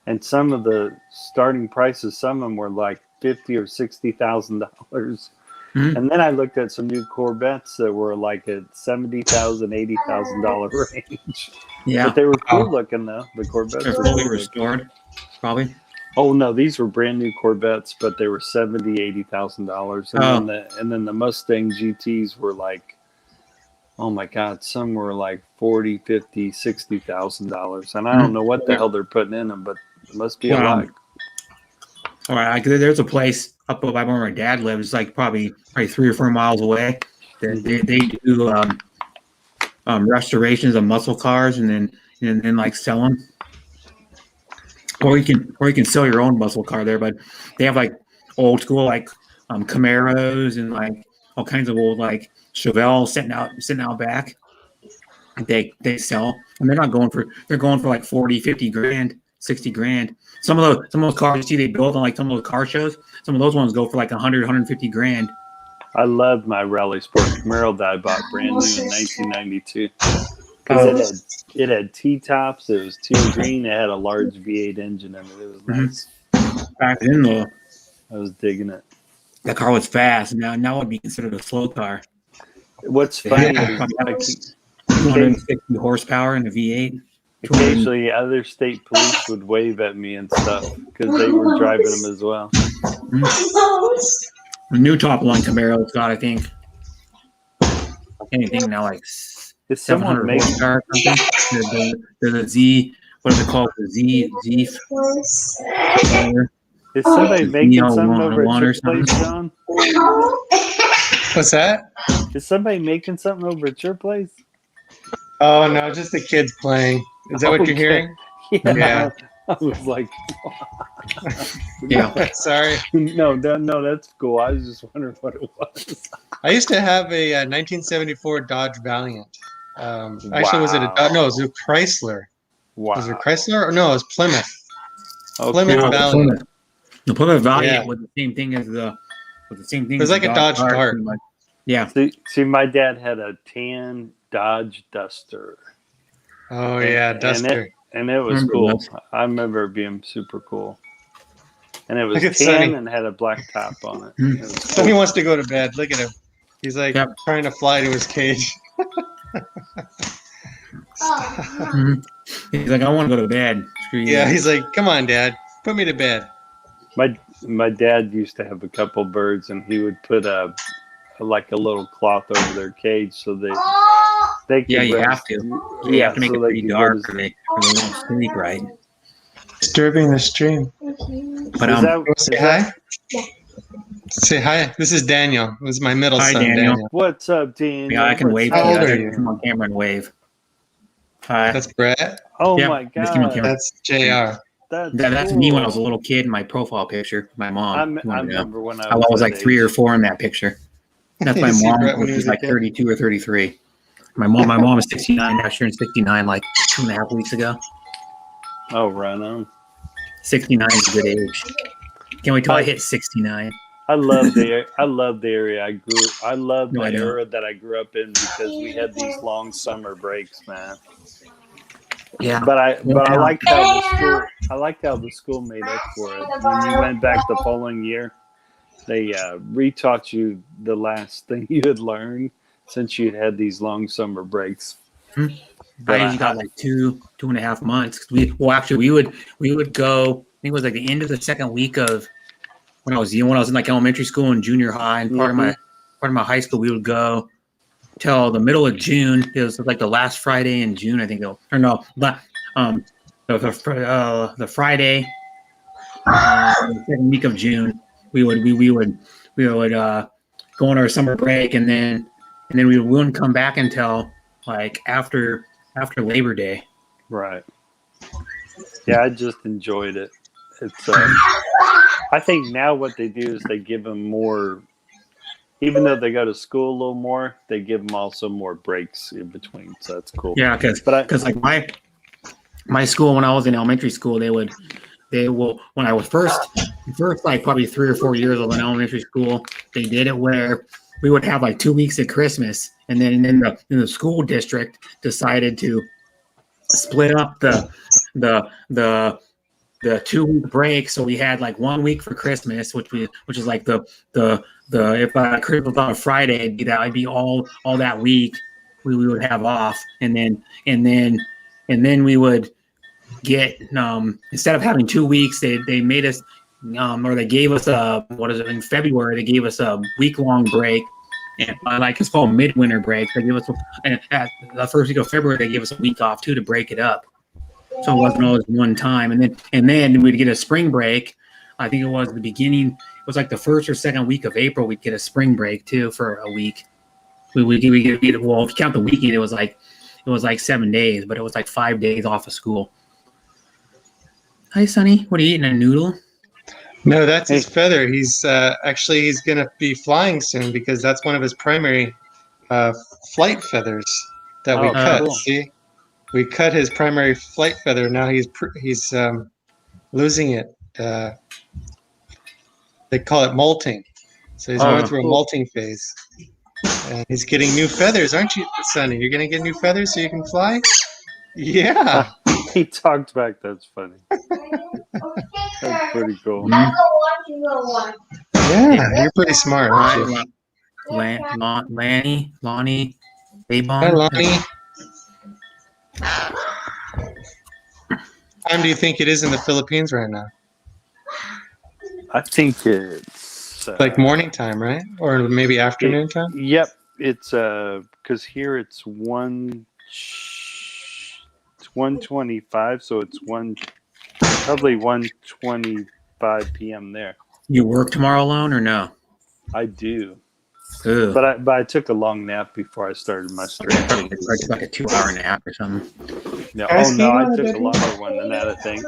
and some of the starting prices, some of them were like $50,000 or $60,000. Mm-hmm. And then I looked at some new Corvettes that were like at $70,000, $80,000 range. Yeah, but they were cool looking though. The Corvettes they're were fully cool restored, probably. Oh no, these were brand new Corvettes, but they were $70,000, $80,000, and then the Mustang GTs were like, oh my God, some were like $40,000, $50,000, $60,000, and I don't know what the hell they're putting in them, but it must be a lot. All right, there's a place up by where my dad lives, it's like probably 3 or 4 miles away. They do restorations of muscle cars, and then like sell them. Or you can sell your own muscle car there, but they have like old school like Camaros and like all kinds of old like Chevelle sitting out back. They sell, and they're going for like 40, 50 grand, 60 grand. Some of those cars you see they build on like some of those car shows. Some of those ones go for like 100, 150 grand. I loved my Rally Sport Camaro that I bought brand new in 1992. Because it had T-tops, it was teal green, it had a large V8 engine in it. It was nice. Back then, though, I was digging it. That car was fast. Now it would be considered a slow car. What's funny is 260 horsepower in a V8. Occasionally, other state police would wave at me and stuff because they were driving them as well. The new top line Camaro's got, I think, anything now like 700 horsepower or something. The Z, what is it called? The Z. Is somebody making something over at your place, John? What's that? Is somebody making something over at your place? Oh no, just the kids playing. Is that what you're hearing? Yeah. I was like, yeah. Sorry. No, that's cool. I was just wondering what it was. I used to have a 1974 Dodge Valiant. Actually, was it a? No, it was a Chrysler. Wow. Was it Chrysler? Or no, it was Plymouth. Okay. Plymouth Valiant. The Plymouth Valiant was the same thing as the. It was like a Dodge Dart. Yeah. See, my dad had a tan Dodge Duster. Oh yeah, Duster. And it was cool. I remember it being super cool. And it was tan and had a black top on it. It was cool. Sonny wants to go to bed. Look at him. He's like trying to fly to his cage. Mhm. He's like, I want to go to bed. Screw you. Yeah, he's like, come on, Dad, put me to bed. My dad used to have a couple birds, and he would put like a little cloth over their cage so they could Yeah, you have rest. to. You Yeah, have to make so it they pretty could go dark, to. or they won't sleep right. Disturbing the stream. But Say hi. Say hi. This is Daniel. This is my middle Hi, son, Daniel. Daniel. What's up, Daniel? Yeah, I can What's wave How to you. old I are can you? come on camera and wave. Hi. That's Brett. Oh Yep, my just give me a god, camera. That's JR. That's me when I was a little kid in my profile picture. My mom. if you I wanna know. remember when I I was was that like 3 age. or 4 in that picture. That's my You see mom, Brett when which he is was a like kid? 32 or 33. My mom is 69. Now she turned 69 like 2.5 weeks ago. Oh, right on. 69 is a good age. Can't wait till I hit 69. I love the area I grew. I love No, the I don't. era that I grew up in because we had these long summer breaks, man. Yeah. But I liked how the school made up for it. When you went back the following year, they retaught you the last thing you had learned since you'd had these long summer breaks. I usually got like 2.5 months. We would go. I think it was like the end of the second week of when I was young, when I was in like elementary school and junior high, and part of my high school, we would go till the middle of June. It was like the last Friday in June, I think. Or no, but the Friday, the second week of June, we would go on our summer break, and then we wouldn't come back until like after Labor Day. Right. Yeah, I just enjoyed it. It's. I think now what they do is they give them more. Even though they go to school a little more, they give them also more breaks in between. So that's cool. Yeah, because like my school when I was in elementary school, they will when I was first like probably 3 or 4 years of an elementary school, they did it where we would have like 2 weeks at Christmas, and then in the school district decided to split up the 2 week break. So we had like 1 week for Christmas, which is like the if Christmas on a Friday, it'd be all that week we would have off, and then we would get instead of having 2 weeks, they made us or they gave us in February they gave us a week-long break, and like it's called midwinter break. They give us at the first week of February they gave us a week off too to break it up, so it wasn't always one time. And then we'd get a spring break. I think it was the beginning. It was like the first or second week of April. We'd get a spring break too for a week. We get well, if you count the weekend, it was like 7 days, but it was like 5 days off of school. Hi, Sonny. What are you eating? A noodle? No, that's his feather. He's going to be flying soon because that's one of his primary flight feathers that we cut. Cool. See, we cut his primary flight feather. Now he's losing it. They call it molting. So he's going through a molting phase. And he's getting new feathers, aren't you, Sonny? You're going to get new feathers so you can fly? Yeah. He talked back. That's funny. That's pretty cool. Yeah, you're pretty smart, aren't you? Lonnie, Avon. Hi, Lonnie. What time do you think it is in the Philippines right now? I think it's Like morning time, right? Or maybe afternoon time? Yep. It's because here it's 1:25, so it's probably 1:25 p.m. there. You work tomorrow alone or no? I do. Ooh. But I took a long nap before I started my stream. It's like a 2-hour nap or something. No, I took a longer one than that, I think.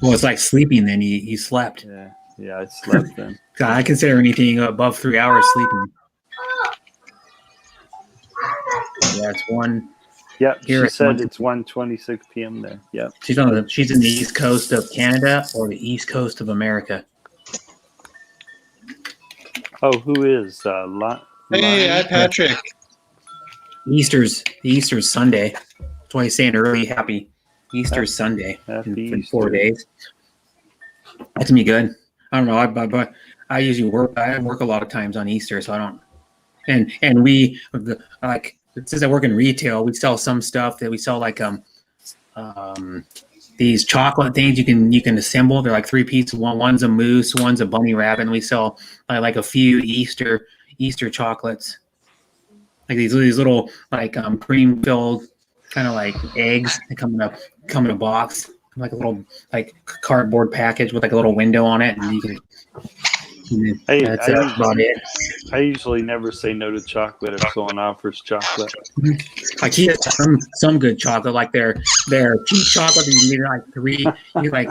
Well, it's like sleeping then. He slept. Yeah, I slept then. God, I consider anything above 3 hours sleeping. Yeah, it's one. Yep, Here she said it's 1:26 p.m. there. Yep. She's in the east coast of Canada or the east coast of America. Oh, who is Hey, hi, Patrick. Easter's Sunday. That's why he's saying early happy Easter Sunday in 4 days. That's me good. I don't know. I usually work. I work a lot of times on Easter, so I don't. And we like since I work in retail, we sell some stuff that we sell like these chocolate things you can assemble. They're like 3 pieces. One's a moose, one's a bunny rabbit, and we sell like a few Easter chocolates, like these little like cream filled kind of like eggs. They come in a box, like a little like cardboard package with like a little window on it, and you can. That's about it. I usually never say no to chocolate if someone offers chocolate. Like he has some good chocolate, like their cheap chocolate. You get like 3. You like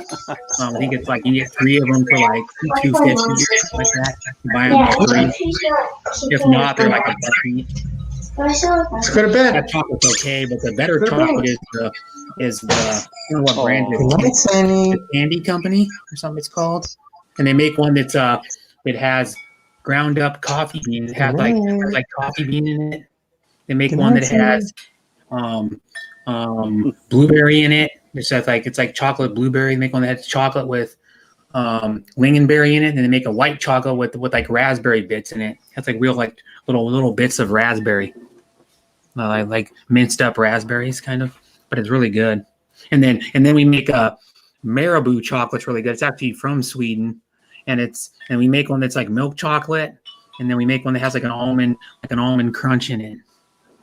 I think it's like you get 3 of them for like $2.50 like that. You buy them for 3. If not, they're like a buck each. Let's go to bed. That chocolate's okay, but the better chocolate is the I don't know what brand it Good night, is. Sunny. The Candy Company or something it's called, and they make one that's it has ground up coffee beans. It has like coffee bean in it. They make one that has blueberry in it. It's like chocolate blueberry. They make one that has chocolate with lingonberry in it, and they make a white chocolate with like raspberry bits in it. It's like real like little bits of raspberry, like minced up raspberries, kind of. But it's really good. And then we make a marabou chocolate's really good. It's actually from Sweden, and we make one that's like milk chocolate, and then we make one that has like an almond crunch in it.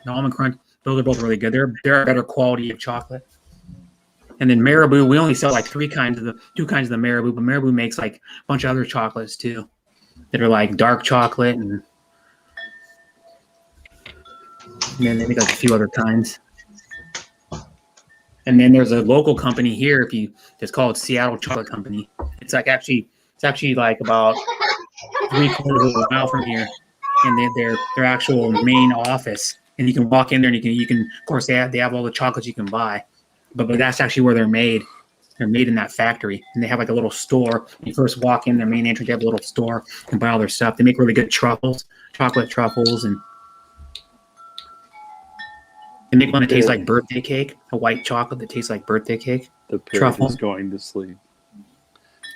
An almond crunch. Those are both really good. They're a better quality of chocolate. And then marabou, we only sell like 2 kinds of the marabou, but marabou makes like a bunch of other chocolates too, that are like dark chocolate, and then they make like a few other kinds. And then there's a local company here, it's called Seattle Chocolate Company. It's actually like about 3/4 of a mile from here, and their actual main office. And you can walk in there, and you can of course they have all the chocolates you can buy, but that's actually where they're made. They're made in that factory, and they have like a little store. When you first walk in their main entrance, they have a little store and buy all their stuff. They make really good chocolate truffles, and they make one that tastes like birthday cake, a white chocolate that tastes like birthday cake. The parrot is going to sleep.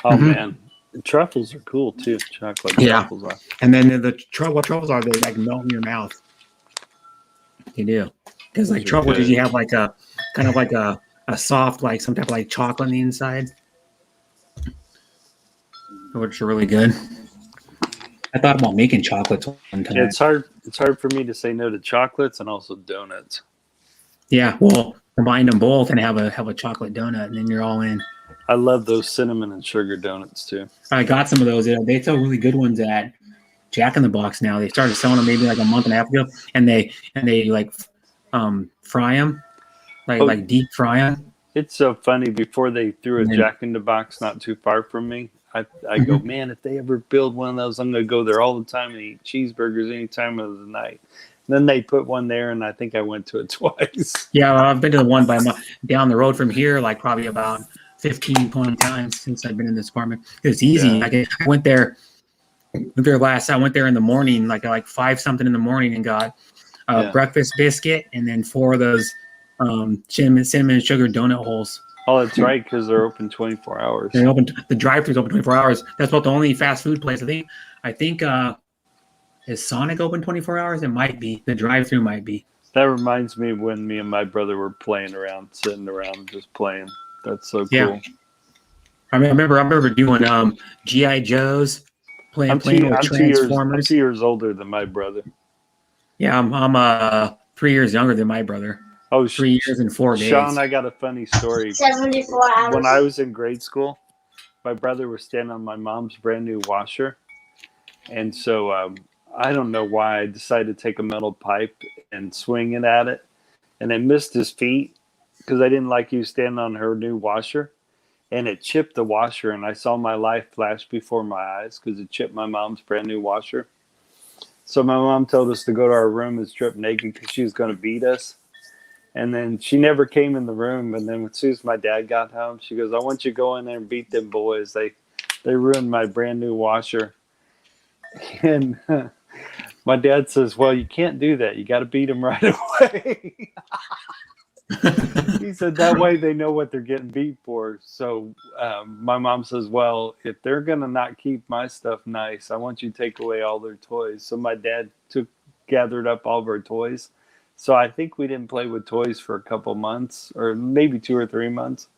Oh man, the truffles are cool too. Chocolate truffles are. And then what truffles are? They like melt in your mouth. They do, because like truffles usually have like a kind of like a soft like some type of like chocolate on the inside, which are really good. I thought about making chocolates one time. Yeah, it's hard for me to say no to chocolates and also donuts. Yeah, well, combine them both and have a chocolate donut, and then you're all in. I love those cinnamon and sugar donuts too. I got some of those. They sell really good ones at Jack in the Box now. They started selling them maybe like a month and a half ago, and they like fry them, like deep fry them. It's so funny. Before they threw a Jack in the Box not too far from me, I go, man, if they ever build one of those, I'm gonna go there all the time and eat cheeseburgers any time of the night. Then they put one there, and I think I went to it twice. Yeah, well, I've been to the one down the road from here, like probably about 15, 20 times since I've been in this apartment. It's easy. Yeah. I went there last. I went there in the morning, like 5 something in the morning, and got a breakfast biscuit, and then 4 of those cinnamon and sugar donut holes. Oh, that's right, because they're open 24 hours. They're open. The drive-thru is open 24 hours. That's about the only fast food place. I think. Is Sonic open 24 hours? It might be. The drive-thru might be. That reminds me when me and my brother were playing around, sitting around, just playing. That's so cool. Yeah. I remember doing G.I. Joes, playing with Transformers. I'm 2 years older than my brother. Yeah, I'm 3 years younger than my brother. Oh, 3 years and 4 days. Sean, I got a funny story. 74 hours. When I was in grade school, my brother was standing on my mom's brand new washer, and so I don't know why I decided to take a metal pipe and swing it at it, and it missed his feet because I didn't like you standing on her new washer, and it chipped the washer, and I saw my life flash before my eyes because it chipped my mom's brand new washer. So my mom told us to go to our room and strip naked because she was going to beat us, and then she never came in the room. And then as soon as my dad got home, she goes, "I want you to go in there and beat them boys. They ruined my brand new washer." And my dad says, "Well, you can't do that. You got to beat them right away." He said that way they know what they're getting beat for. So my mom says, "Well, if they're going to not keep my stuff nice, I want you to take away all their toys." So my dad gathered up all of our toys, So I think we didn't play with toys for a couple months, or maybe 2 or 3 months.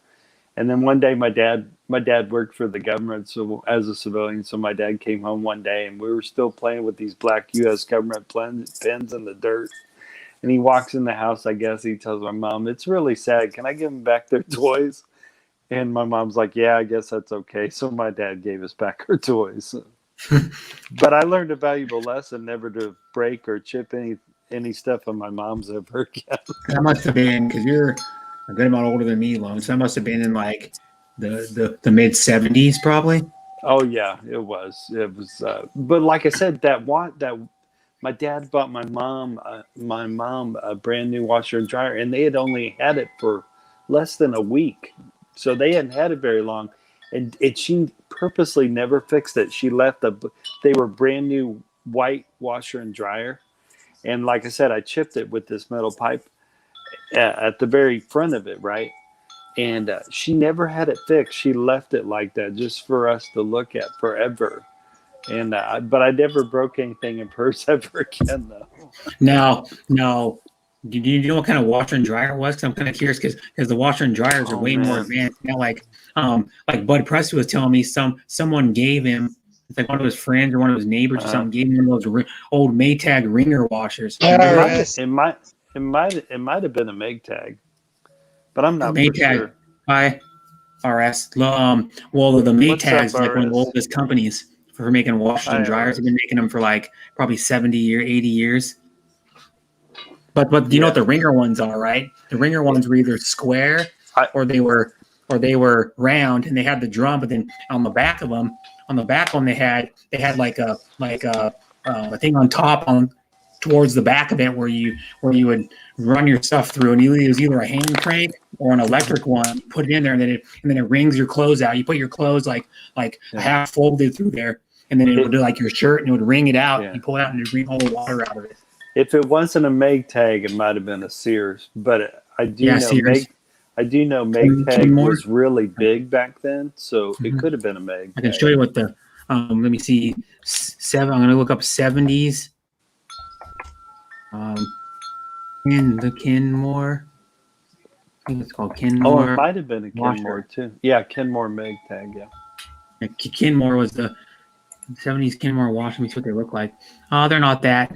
And then one day, my dad worked for the government, so as a civilian. So my dad came home one day, and we were still playing with these black U.S. government pens in the dirt. And he walks in the house. I guess he tells my mom, "It's really sad. Can I give them back their toys?" And my mom's like, "Yeah, I guess that's okay." So my dad gave us back our toys. But I learned a valuable lesson: never to break or chip any stuff on my mom's ever again. That must have been because you're a good amount older than me, Lone. So that must have been in like the mid '70s, probably. Oh yeah, it was. It was. But like I said, that my dad bought my mom a brand new washer and dryer, and they had only had it for less than a week, so they hadn't had it very long. And she purposely never fixed it. She left they were brand new white washer and dryer, and like I said, I chipped it with this metal pipe at the very front of it, right? And she never had it fixed. She left it like that just for us to look at forever. And but I never broke anything in hers ever again, though. Now, do you know what kind of washer and dryer it was? Because I'm kind of curious because the washer and dryers are way more advanced now. Like Bud Presley was telling me, someone gave him, it's like one of his friends or one of his neighbors or something, gave him one of those old Maytag ringer washers. It might have been a Maytag, but I'm not for sure. RS. Well, the Maytags is like one of the oldest companies for making washers and dryers. They've been making them for like probably 70 or 80 years. But do you know what the ringer ones are, right? The ringer ones were either square or they were round, and they had the drum. But then on the back of them, they had like a thing on top towards the back of it where you would run your stuff through, and it was either a hand crank or an electric one. You put it in there, and then it wrings your clothes out. You put your clothes like half folded through there, and then it would do like your shirt, and it would wring it out. Yeah. You pull it out, and it wring all the water out of it. If it wasn't a Maytag, it might have been a Sears. But I do know Maytag was really big back then, so it could have been a Maytag. I can show you what the let me see. I'm going to look up 70s. In the Kenmore. I think it's called Kenmore. Oh, it might have been a Kenmore too. Yeah, Kenmore Maytag. Yeah. Kenmore was the 70s Kenmore washing machine. What they look like. Oh, they're not that.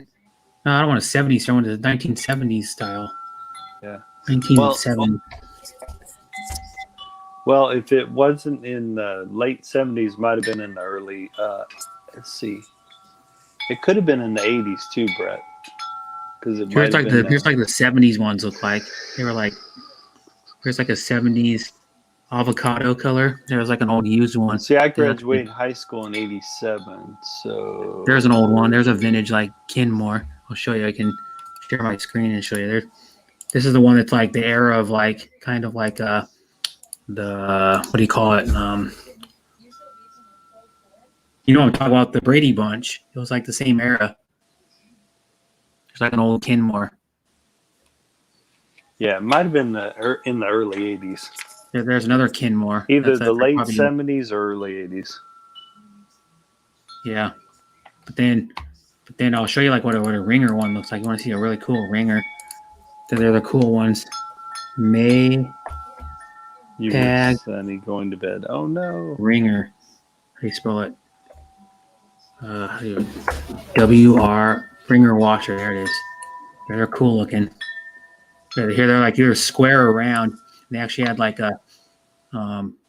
No, I don't want a 70s. I want a 1970s style. Yeah. 1970. Well, if it wasn't in the late 70s, might have been in the early. Let's see. It could have been in the 80s too, Brett. Here's like the 70s ones look like. They were like, here's like a 70s avocado color. There was like an old used one. See, I graduated high school in '87, so there's an old one. There's a vintage like Kenmore. I'll show you. I can share my screen and show you. This is the one that's like the era of like kind of like the what do you call it? You know what I'm talking about, the Brady Bunch. It was like the same era. It's like an old Kenmore. Yeah, it might have been in the early 80s. There's another Kenmore. Either the late 70s or early 80s. Yeah. But then I'll show you like what a ringer one looks like. You want to see a really cool ringer. They're the cool ones. Maytag. Sunny going to bed. Oh no. Ringer. How do you spell it? WR ringer washer. There it is. They're cool looking. Here they're like either square or round. They actually had like a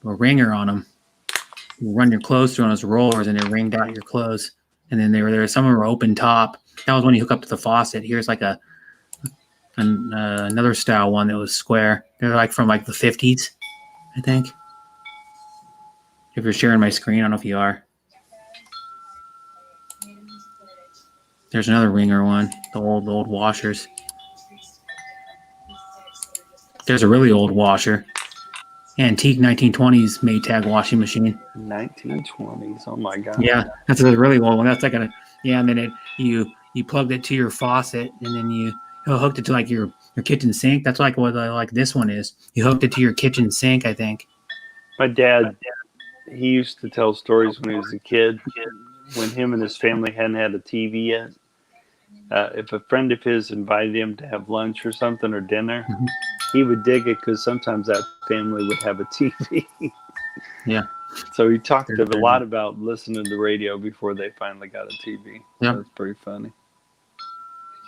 ringer on them. You run your clothes through on those rollers, and it ringed out your clothes. And then some of them were open top. That was when you hook up to the faucet. Here's like another style one that was square. They're like from like the 50s, I think. If you're sharing my screen, I don't know if you are. There's another ringer one, the old washers. There's a really old washer. Antique 1920s Maytag washing machine. 1920s. Oh my god. Yeah, that's a really old one. That's like and then you plugged it to your faucet, and then you hooked it to like your kitchen sink. That's like what like this one is. You hooked it to your kitchen sink, I think. My dad, he used to tell stories when he was a kid, when him and his family hadn't had a TV yet. if a friend of his invited him to have lunch or something or dinner, Mhm. he would dig it because sometimes that family would have a TV. Yeah. So he talked a There's lot about listening to the radio before they finally got a TV. Yeah. That was pretty funny.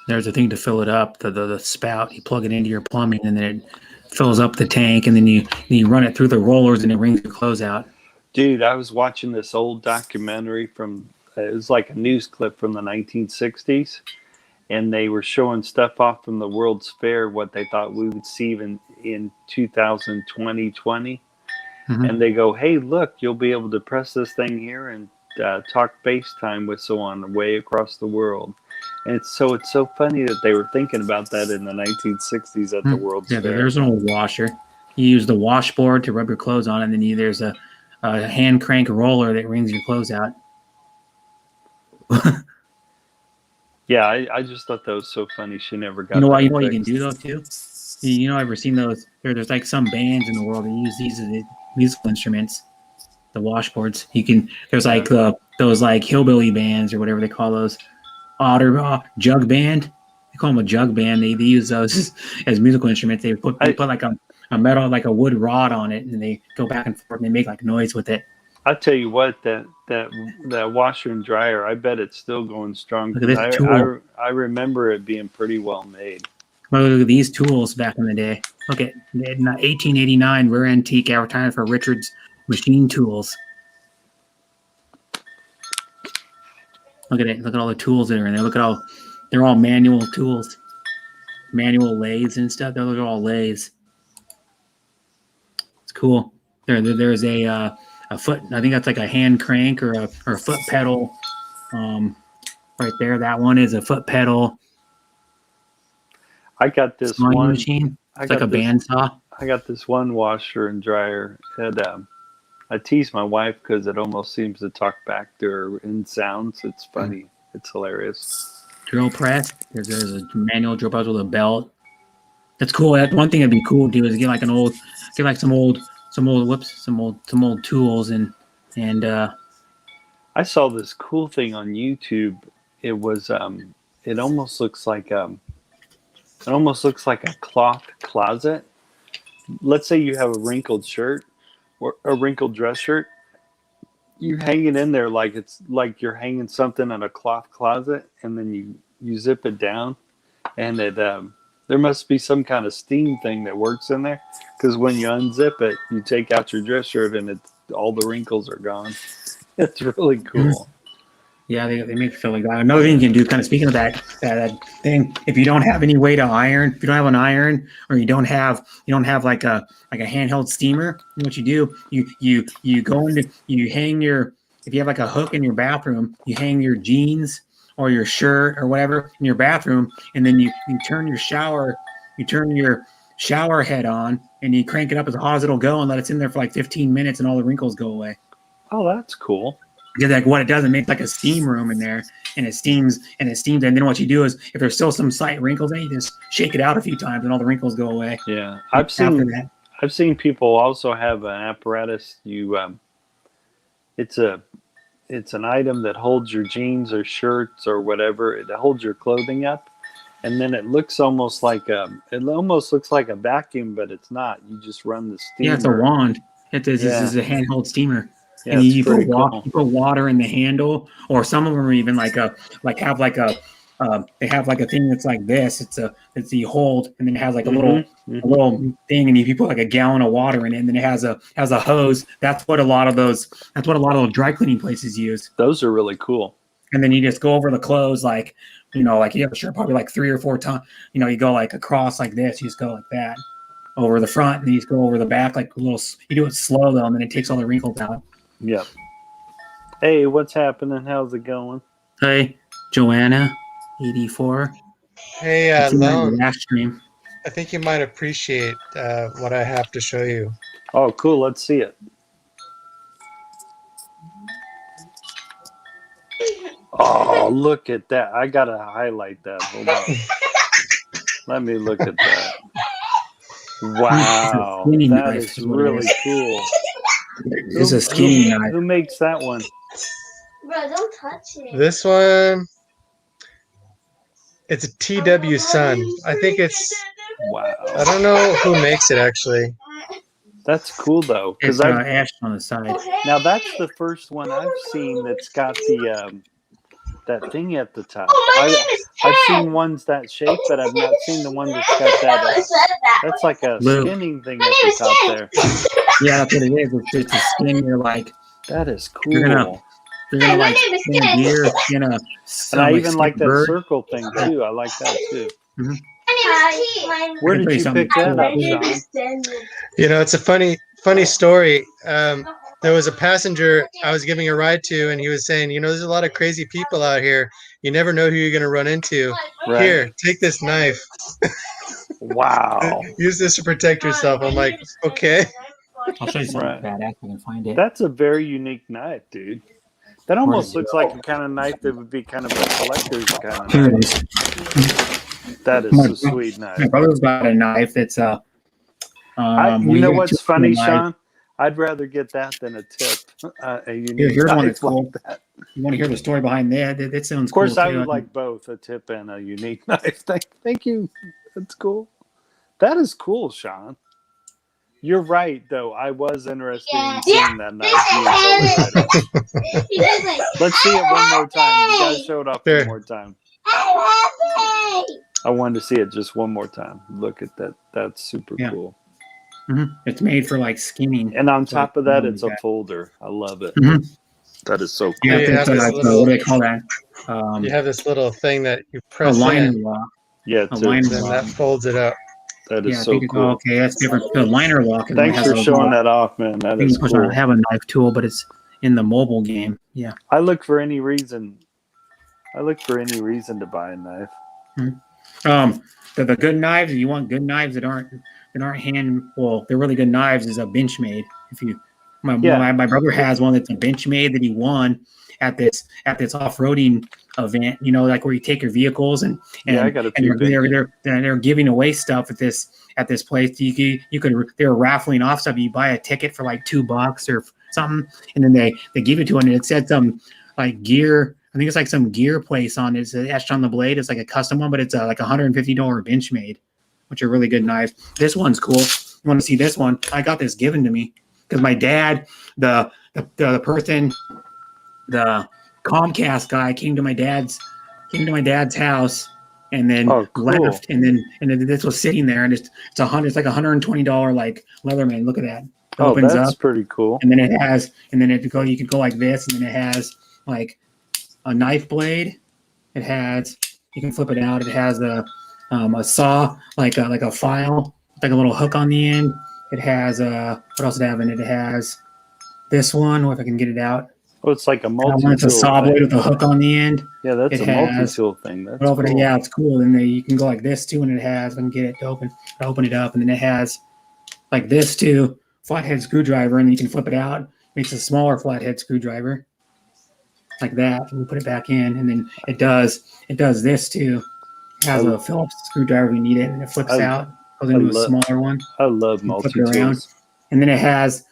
There's a thing to fill it up, the spout. You plug it into your plumbing, and then it fills up the tank, and then you run it through the rollers, and it wrings your clothes out. Dude, I was watching this old documentary from, it was like a news clip from the 1960s, and they were showing stuff off from the World's Fair, what they thought we would see in 2020. Mm-hmm. And they go, hey, look, you'll be able to press this thing here and talk FaceTime with someone way across the world. And it's so funny that they were thinking about that in the 1960s at the World's Fair. There's an old washer. You use the washboard to rub your clothes on, and then there's a hand crank roller that wrings your clothes out. Yeah, I just thought that was so funny. She never got. You know what? that You know what you can fixed. do though too. You know, ever seen those? There's like some bands in the world that use these as musical instruments. The washboards. You can. There's like those like hillbilly bands or whatever they call those. Otter jug band. They call them a jug band. They use those as musical instruments. They put like a metal, like a wood rod on it, and they go back and forth and they make like noise with it. I tell you what, that washer and dryer, I bet it's still going strong. Look at this tool. I remember it being pretty well made. Look at these tools back in the day. Look at 1889 rare antique advertisement for Richard's Machine Tools. Look at it. Look at all the tools that are in there. Look at they're all manual tools, manual lathes and stuff. Those are all lathes. It's cool. There's a foot. I think that's like a hand crank or a foot pedal. Right there. That one is a foot pedal. I got this one machine. It's like a bandsaw. I got this one washer and dryer. I tease my wife because it almost seems to talk back to her in sounds. It's funny. It's hilarious. Drill press. There's a manual drill press with a belt. That's cool. That's one thing that'd be cool to do is get some old tools and I saw this cool thing on YouTube. It was it almost looks like a cloth closet. Let's say you have a wrinkled shirt or a wrinkled dress shirt. You hang it in there like it's like you're hanging something in a cloth closet, and then you zip it down, and it there must be some kind of steam thing that works in there, because when you unzip it, you take out your dress shirt and all the wrinkles are gone. It's really cool. Yeah, they make you feel like that. Another thing you can do, kind of speaking of that thing, if you don't have any way to iron, if you don't have an iron, or you don't have like a handheld steamer, you know what you do? You go into, you hang your, if you have like a hook in your bathroom, you hang your jeans or your shirt or whatever in your bathroom, and then you turn your shower head on, and you crank it up as hot as it'll go, and let it sit in there for like 15 minutes, and all the wrinkles go away. Oh, that's cool. Because like what it does, it makes like a steam room in there, and it steams, and then what you do is, if there's still some slight wrinkles, then you just shake it out a few times, and all the wrinkles go away. Yeah, I've seen people also have an apparatus. It's an item that holds your jeans or shirts or whatever. It holds your clothing up, and then it almost looks like a vacuum, but it's not. You just run the steamer. Yeah, it's a wand. This is a handheld steamer. Yeah, and you put cool. water in the handle, or some of them are even they have like a thing that's like this. It's you hold, and then it has like a little thing, and if you put like a gallon of water in it, and then it has a hose. That's what a lot of those dry cleaning places use. Those are really cool. And then you just go over the clothes, like you have a shirt probably like 3 or 4 times. You go like across like this. You just go like that over the front, and then you just go over the back like a little. You do it slow though, and then it takes all the wrinkles out. Yeah. Hey, what's happening? How's it going? Hey, Joanna, 84. Hey, Lone. Stream. I think you might appreciate what I have to show you. Oh, cool. Let's see it. Oh, look at that. I got to highlight that. Hold on. Let me look at that. Wow. That is really cool. It's a skinny knife. Who makes that one? Bro, don't touch it. This one, It's a TW Sun. I think it's. I Wow, don't know who makes it actually. that's cool though. It's Because I ash on the side. now that's the first one I've seen that's got the that thing at the top. I've seen ones that shape, but I've not seen the one that's got that. That's like a Loop. spinning thing at the top there. Yeah, that's what it is. It's a skin. You're like That is cool. you're gonna like spin a deer, spin a. And I like, even spin like a that bird. circle thing too. I like that too. Mhm. Where I can did tell you you something pick that up, cool. Sean? You know, it's a funny story. There was a passenger I was giving a ride to, and he was saying, you know, there's a lot of crazy people out here. You never know who you're going to run into. Right. Here, take this knife. Wow. Use this to protect yourself. I'm like, okay. I'll show you something Right. badass. I can find it. That's a very unique knife, dude. That almost Where looks like a kind of knife that would be kind of a collector's kind of Here it knife. is. That is a sweet My knife. brother's got a knife that's You we know get what's two funny, knife. Sean? I'd rather get that than a tip. A unique Here's one knife that's cool. like that. You want to hear the story behind that? That sounds Of course, cool I too. would like both a tip and a unique knife. Thank you. That's cool. That is cool, Sean. You're right, though. I was interested in seeing that knife. You totally right. Let's see it one more time. You guys show it off Sure. one more time. I wanted to see it just one more time. Look at that. That's super cool. It's made for like skinning. And on top of that, it's a that. folder. I love it. Mhm. That is so cool. Yeah, You have it's this what little- do they call that? You have this little thing that you A press liner in, lock. Yeah, A too. liner and lock. that folds it up. That Yeah, is I so think it's cool. okay. That's different. The liner lock. Is Thanks for showing that off, man. That is I cool. have a knife tool, but it's in the mobile game. Yeah. I look for any reason to buy a knife. The good knives. If you want good knives that aren't they're really good knives. Is a Benchmade. If you, my brother has one that's a Benchmade that he won at this off-roading event. You know, like where you take your vehicles and I got a few. they're giving away stuff at this place. They were raffling off stuff. You buy a ticket for like $2 or something, and then they give it to one, and it said some like gear. I think it's like some gear place on it. It's etched on the blade. It's like a custom one, but it's like $150 Benchmade, which are really good knives. This one's cool. You want to see this one? I got this given to me because my dad, the person, the Comcast guy came to my dad's house and then left, and then this was sitting there, and it's like $120 like Leatherman. Look at that. It opens that's up, pretty cool. and then you could go like this, and then it has like a knife blade. It has, you can flip it out. It has a saw, like a file, like a little hook on the end. It has what else does it have in it? It has this one. If I can get it out. Oh, it's like a multi-tool. It's a saw blade with a hook on the end. Yeah, that's a multi-tool thing. That's cool. Yeah, it's cool. And then you can go like this too, and it has. If I can get it to open it up, and then it has like this too, flathead screwdriver, and you can flip it out. It makes a smaller flathead screwdriver, like that, and you put it back in, and then it does this too. It has a Phillips screwdriver if you need it, and it flips out, goes into a smaller one. I love multi-tools. And then it has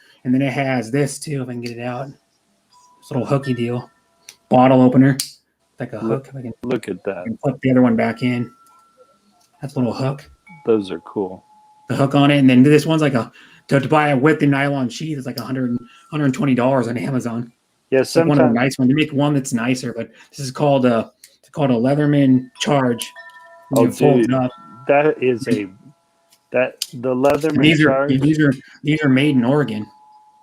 this too, if I can get it out. This little hooky deal, bottle opener, like a hook. If I can look at that. And flip the other one back in. That's a little hook. Those are cool. The hook on it, and then this one's like to buy a with the nylon sheath is like $120 on Amazon. Yeah, it's like one of the nice ones. They make one that's nicer, but this is called a Leatherman Charge. Oh, dude, that is the Leatherman Charge. These are made in Oregon.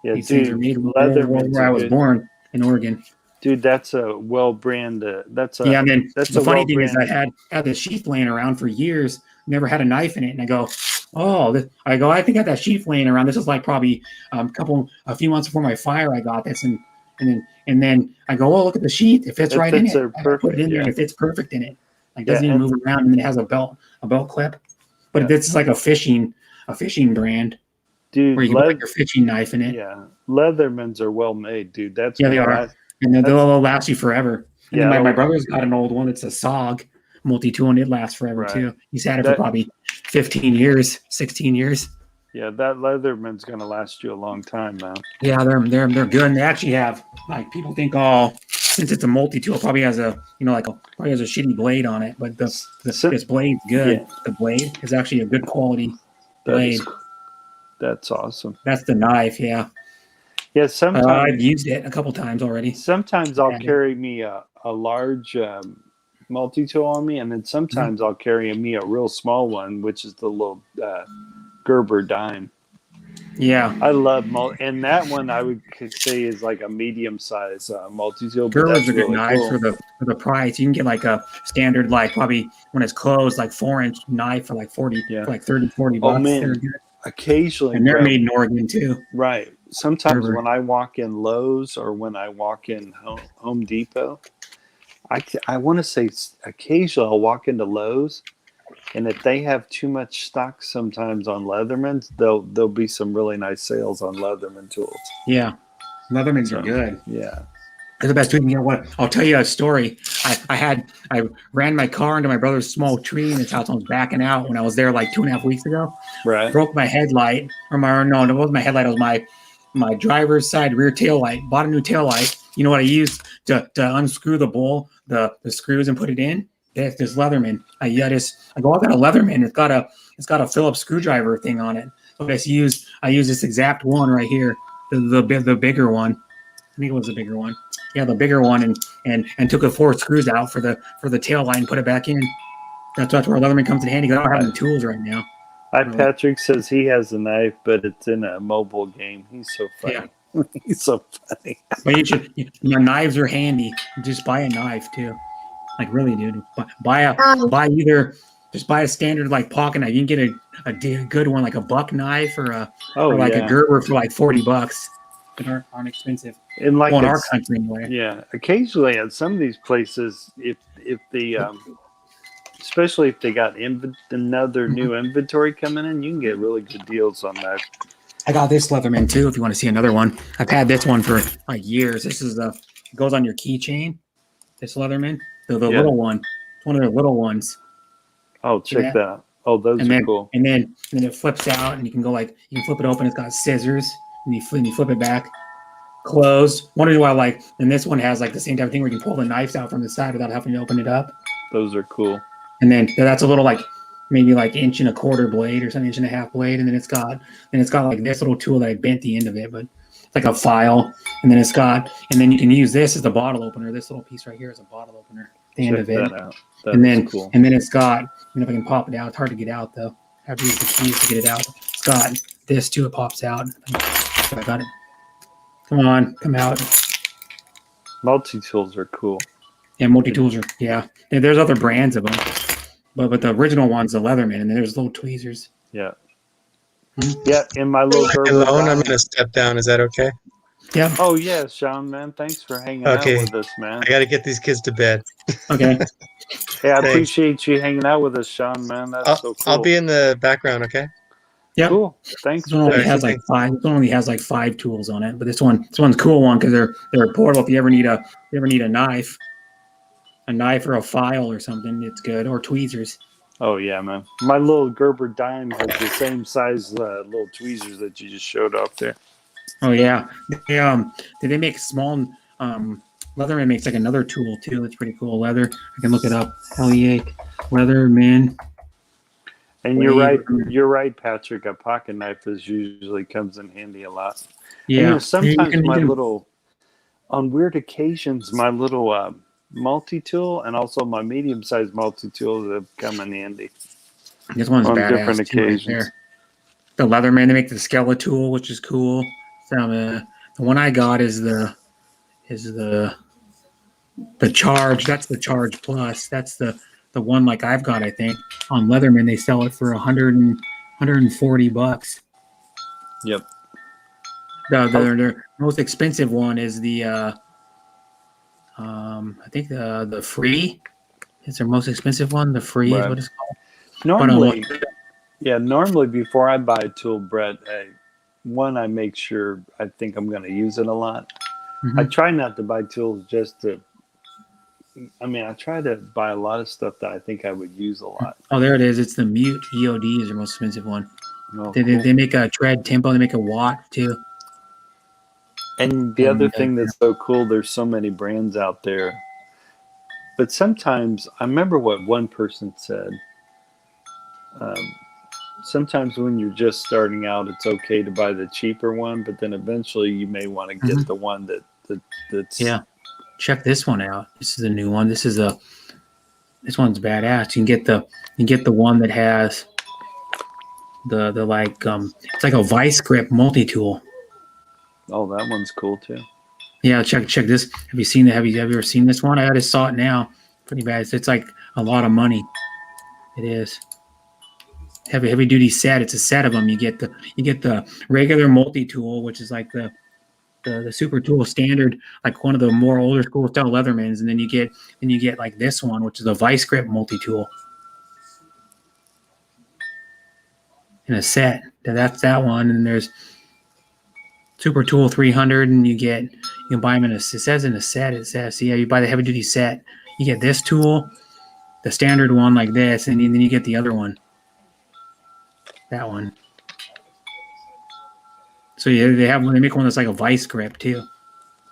Yeah, these things are made where I was born in Oregon. Dude, that's a well-brand. And then the funny thing is, I had this sheath laying around for years, never had a knife in it, and I go, I think I got that sheath laying around. This is like probably a few months before my fire. I got this, and then I go, look at the sheath. It fits right in it. I put it in there, and it fits perfect in it. Like doesn't even move around, and then it has a belt clip. But this is like a fishing brand. Dude, where you can put your fishing knife in it. Yeah, Leathermans are well made, dude. They are, and they'll last you forever. And my brother's got an old one. It's a SOG multi-tool, and it lasts forever too. He's had it for probably 15 years, 16 years. Yeah, that Leatherman's gonna last you a long time, man. Yeah, they're good. And they actually have, like, people think, since it's a multi-tool, it probably has a probably has a shitty blade on it, but this blade's good. Yeah. The blade is actually a good quality blade. That's awesome. That's the knife, yeah. Yeah, sometimes I've used it a couple times already. Sometimes I'll carry me a large multi-tool on me, and then sometimes I'll carry me a real small one, which is the little Gerber dime. Yeah, I love and that one I would say is like a medium-sized multi-tool. Gerber's a good really knife cool. for the price. You can get like a standard, like probably when it's closed, like 4-inch knife for like 40, for like 30, 40 bucks. Oh man, they're good. Occasionally, and they're made in Oregon too. Right. Sometimes Gerber. when I walk in Lowe's or when I walk in Home Depot, I want to say occasionally I'll walk into Lowe's, and if they have too much stock sometimes on Leathermans, there'll be some really nice sales on Leatherman tools. Yeah, Leathermans are good. Yeah, they're the best. You know what? I'll tell you a story. I ran my car into my brother's small tree in his house. I was backing out when I was there like 2.5 weeks ago. Right. Broke my headlight, it wasn't my headlight. It was my driver's side rear tail light. Bought a new tail light. You know what I used to unscrew the bowl, the screws, and put it in? This Leatherman. I got a Leatherman. It's got a Phillips screwdriver thing on it. So I use this exact one right here, the bigger one. I think it was the bigger one. Yeah, the bigger one, and took the 4 screws out for the tail light and put it back in. That's where Leatherman comes in handy. Because I don't have any tools right now. Patrick says he has a knife, but it's in a mobile game. He's so funny. Yeah. He's so funny. But knives are handy. Just buy a knife too. Like really, dude. Just buy a standard like pocket knife. You can get a good one like a buck knife or a Gerber for like $40. They aren't expensive. In our country anyway. Yeah. Occasionally at some of these places, if the especially if they got another new inventory coming in, you can get really good deals on that. I got this Leatherman too. If you want to see another one, I've had this one for like years. This is it goes on your keychain. This Leatherman, the little one. It's one of the little ones. Oh, check that out. Oh, those are cool. And then it flips out, and you can flip it open. It's got scissors, and you flip it back. Closed. Wondering why and this one has like the same type of thing where you can pull the knives out from the side without having to open it up. Those are cool. And then that's a little maybe 1.25 inch blade or something, 1.5 inch blade, and then it's got like this little tool that I bent the end of it, but it's like a file. And then you can use this as the bottle opener. This little piece right here is a bottle opener. The end of it. And then it's got. If I can pop it out, it's hard to get out though. I have to use the keys to get it out. It's got this too. It pops out. I got it. Come on, come out. Multi-tools are cool. Yeah, multi-tools are, yeah. There's other brands of them. But the original one's the Leatherman, and then there's little tweezers. Yeah. Yeah, in my little Gerber I'm going to step down. Is that okay? Yeah. Oh, yeah, Sean, man. Thanks for hanging out with us, man. I got to get these kids to bed. Okay. Hey, I appreciate you hanging out with us, Sean, man. That's so cool. I'll be in the background, okay? Yeah. Cool. Thanks. This one only has like 5 tools on it, but this one's a cool one because they're portable. If you ever need a knife or a file or something, it's good. Or tweezers. Oh yeah, man. My little Gerber dime has the same size little tweezers that you just showed off there. Oh yeah. They make small Leatherman makes like another tool too. It's pretty cool. Leather. I can look it up. LEA Leatherman. And you're right, Patrick. A pocket knife usually comes in handy a lot. Yeah. And, sometimes on weird occasions, my little multi-tool and also my medium-sized multi-tools have come in handy. This one's on badass different occasions. Right there. The Leatherman, they make the Skeletool, which is cool. The one I got is the Charge. That's the Charge Plus. That's the one like I've got, I think. On Leatherman, they sell it for $140. Yep. Their most expensive one is the I think the Free. It's their most expensive one. The Free is what it's called. Normally before I buy a tool, Brett, I make sure I think I'm going to use it a lot. Mm-hmm. I try not to buy tools I try to buy a lot of stuff that I think I would use a lot. Oh, there it is. It's the Mute EOD is their most expensive one. Oh, they make a tread tempo. They make a watt too. And the other And thing that's so cool, there's so many brands out there. But sometimes, I remember what one person said. Um, Sometimes when you're just starting out, it's okay to buy the cheaper one, but then eventually you may want to get the one that's yeah, check this one out. This is a new one. This one's badass. You can get the one that has the like it's like a vice grip multi tool. Oh, that one's cool too. Yeah, check this. Have you seen that? Have you ever seen this one? I just saw it now. Pretty bad. It's like a lot of money. It is. Heavy duty set. It's a set of them. You get the regular multi tool, which is like the super tool standard, like one of the more older school style Leathermans, and then you get like this one, which is a vice grip multi tool in a set. That's that one, and there's Super Tool 300, and you can buy them in a. It says in a set. It says yeah, you buy the heavy duty set, you get this tool, the standard one like this, and then you get the other one. That one. So yeah, they make one that's like a vice grip too.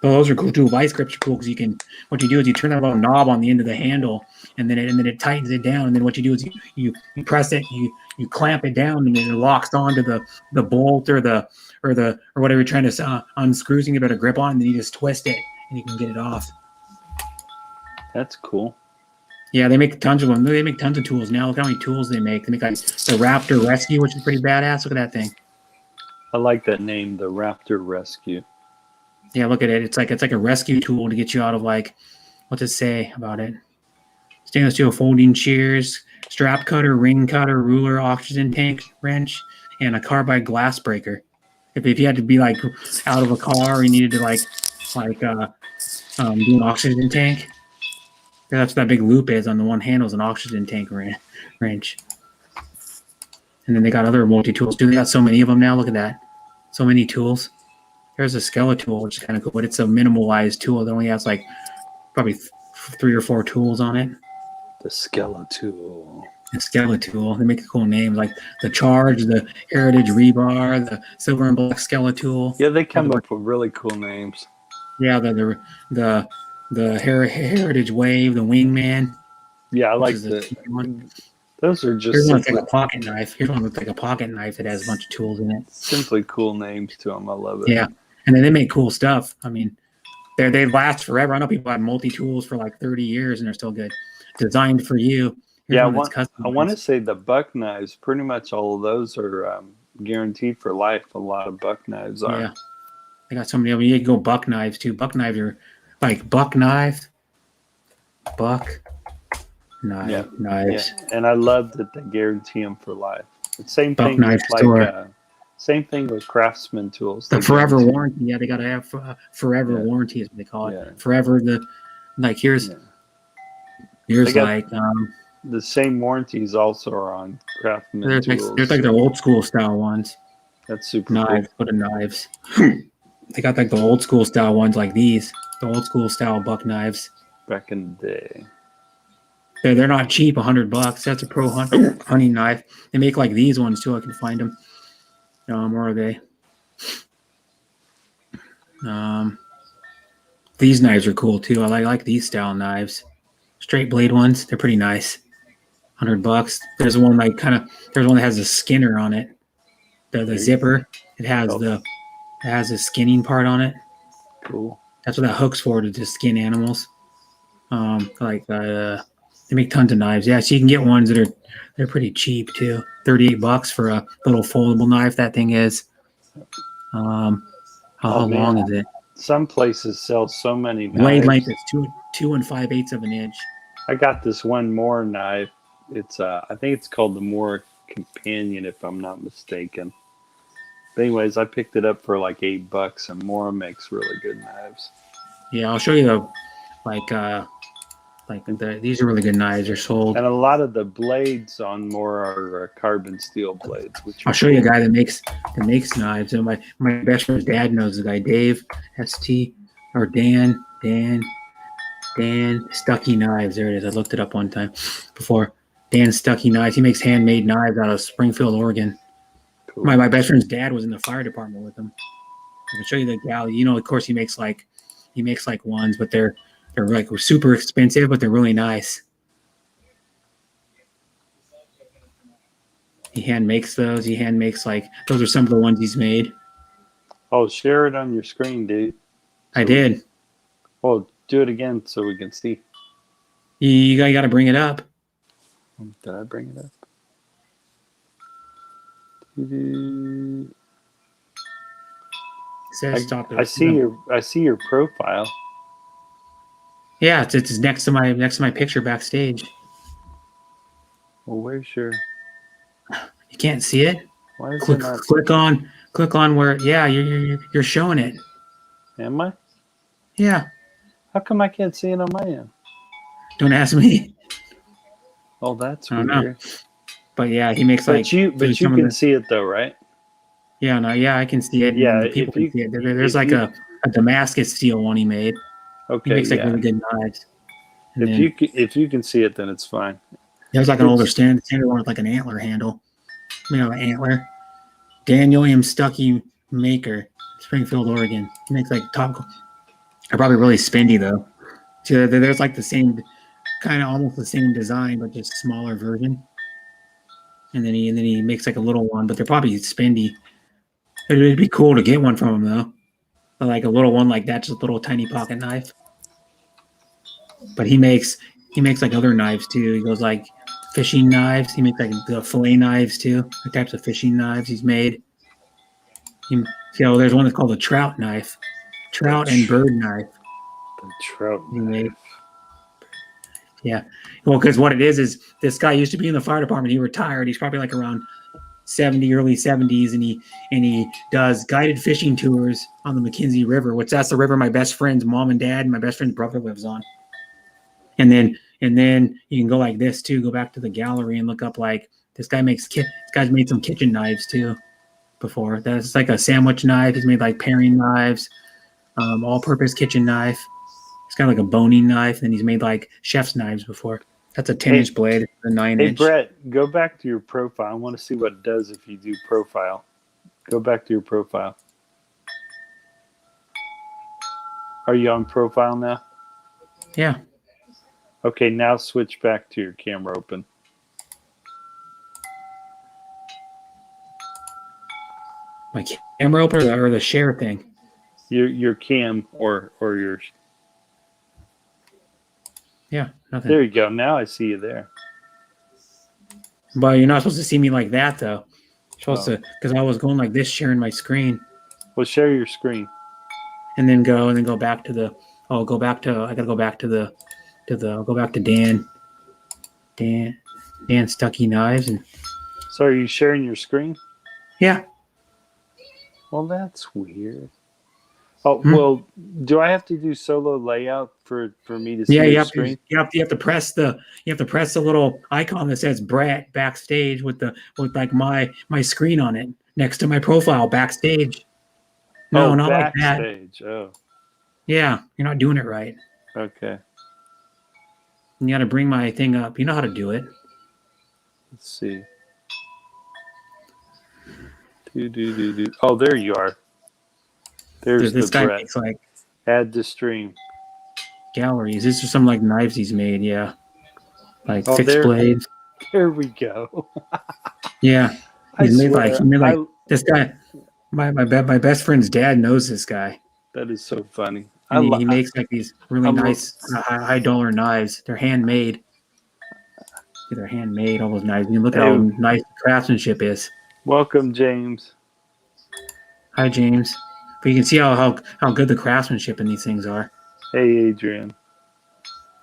Oh, those are cool too. Vice grips are cool because what you do is you turn that little knob on the end of the handle, and then it tightens it down. And then what you do is you press it, you clamp it down, and then it locks onto the bolt or whatever you're trying to unscrew. You get a grip on, and then you just twist it, and you can get it off. That's cool. Yeah, they make tons of them. They make tons of tools now. Look how many tools they make. They make like the Raptor Rescue, which is pretty badass. Look at that thing. I like that name, the Raptor Rescue. Yeah, look at it. It's like a rescue tool to get you out of like, what's it say about it? Stainless steel folding shears, strap cutter, ring cutter, ruler, oxygen tank wrench, and a carbide glass breaker. If you had to be like out of a car or you needed to do an oxygen tank, that's what that big loop is on the one handle is an oxygen tank wrench. And then they got other multi tools too. They got so many of them now. Look at that, so many tools. There's a Skeletal, which is kind of cool, but it's a minimalized tool that only has like probably 3 or 4 tools on it. The Skeletal. The Skeletal. They make cool names like the Charge, the Heritage Rebar, the Silver and Black Skeletal. Yeah, they come up with really cool names. Yeah, the Heritage Wave, the Wingman. Yeah, I like the one. Those are just Here's one that's like a pocket knife. Here's one that's like a pocket knife that has a bunch of tools in it. Simply cool names to them. I love it. Yeah, and then they make cool stuff. I mean, they last forever. I know people have multi tools for like 30 years and they're still good. Designed for you. Here's I want to say the buck knives. Pretty much all of those are guaranteed for life. A lot of buck knives are. Yeah, they got so many of them. You can go buck knives too. Buck knives are like buck knives, buck. Knives. Yeah. And I love that they guarantee them for life. The same Buck thing knife with store. Same thing with Craftsman tools. The forever warranty. Yeah, they gotta have forever warranty is what they call it. Yeah. Forever here's like the same warranties also are on Craftsman tools. There's like the old school style ones. That's super knives, cool. Put knives. They got like the old school style ones like these. The old school style buck knives. Back in the day. They're not cheap, $100. That's a pro hunting knife. They make like these ones too. I can find them. Where are they? These knives are cool too. I like these style knives. Straight blade ones. They're pretty nice. $100. There's one there's one that has a skinner on it. The zipper. It has the skinning part on it. Cool. That's what that hook's for, to just skin animals. They make tons of knives. Yeah, so you can get ones that they're pretty cheap too. $38 for a little foldable knife. That thing is. How long is it? Some places sell so many knives. Blade length is 2 5/8 of an inch. I got this one Moore knife. It's I think it's called the Moore Companion, if I'm not mistaken. But anyways, I picked it up for like $8, and Moore makes really good knives. Yeah, I'll show you these are really good knives. They're sold. And a lot of the blades on Moore are carbon steel blades. Which I'll show you a guy that makes knives. And my best friend's dad knows the guy, Dave ST or Dan Stuckey Knives. There it is. I looked it up one time before. Dan Stuckey Knives. He makes handmade knives out of Springfield, Oregon. Cool. My best friend's dad was in the fire department with him. I can show you the gallery. You know, of course, he makes like ones, but they're like super expensive, but they're really nice. He hand makes those. He hand makes like those are some of the ones he's made. Oh, share it on your screen, dude. I did. Well, do it again so we can see. You got to bring it up. Did I bring it up? It says stop. I see your profile. Yeah, it's next to my picture backstage. Well, where's your? You can't see it. Why is Click it not? click on where. Yeah, you're showing it. Am I? Yeah. How come I can't see it on my end? Don't ask me. Oh, that's I don't weird. know. But yeah, he makes But you can see it though, right? Yeah, no, yeah, I can see it. Yeah, and people can see it. There's like a Damascus steel one he made. Okay, he makes like really good knives. And if you can see it, then it's fine. There's like an older standard one with like an antler handle. An antler. Daniel M. Stuckey maker, Springfield, Oregon. He makes like top. They're probably really spendy though. So there's like the same, kind of almost the same design, but just smaller version. And then he makes like a little one, but they're probably spendy. It'd be cool to get one from him though. But like a little one like that, just a little tiny pocket knife. But he makes like other knives too. He goes like fishing knives. He makes like the fillet knives too. The types of fishing knives he's made. There's one that's called a trout knife. Trout and bird knife. The trout knife. Yeah. Well, because what it is this guy used to be in the fire department. He retired. He's probably like around 70, early 70s, and he does guided fishing tours on the McKenzie River, which that's the river my best friend's mom and dad and my best friend's brother lives on. And then you can go like this too. Go back to the gallery and look up like this guy's made some kitchen knives too before. That's like a sandwich knife. He's made like paring knives, all-purpose kitchen knife. He's got like a boning knife, and he's made like chef's knives before. That's a 10-inch blade, a 9-inch. Hey, Brett, go back to your profile. I want to see what it does if you do profile. Go back to your profile. Are you on profile now? Yeah. Okay, now switch back to your camera open. My camera open or the share thing? Your cam or your... Yeah, nothing. There you go. Now I see you there. But you're not supposed to see me like that, though. You're supposed to, because I was going like this, sharing my screen. Well, share your screen. And then go back to the. I gotta go back to I'll go back to Dan Stuckey Knives and. So are you sharing your screen? Yeah. Well, that's weird. Oh, well, do I have to do solo layout for me to see your screen? You have to press the little icon that says Brett backstage with like my screen on it next to my profile backstage. No, not backstage. Like that. Oh. Yeah, you're not doing it right. Okay. You got to bring my thing up. You know how to do it. Let's see. Do. Oh, there you are. There's this the guy Brett. makes like add to stream galleries. These are some like knives he's made. Yeah, like fixed blades. There we go. Yeah, he made like this guy. My best friend's dad knows this guy. That is so funny. And he makes like these really nice high dollar knives. They're handmade. They're handmade. All those knives. You look at how nice the craftsmanship is. Welcome, James. Hi, James. But you can see how good the craftsmanship in these things are. Hey, Adrian.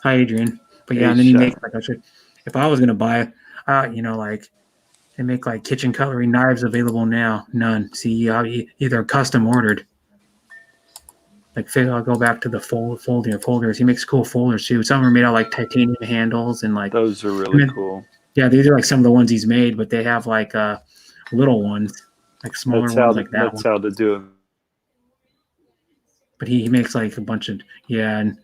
Hi, Adrian. But yeah, and then he makes like if I was gonna buy, like they make like kitchen cutlery knives available now. None. See, either custom ordered. Like I'll go back to the folders. He makes cool folders too. Some are made out of like titanium handles and like those are really cool. Yeah, these are like some of the ones he's made, but they have like little ones, like smaller ones like that. That's how to do it. But he makes like a bunch of and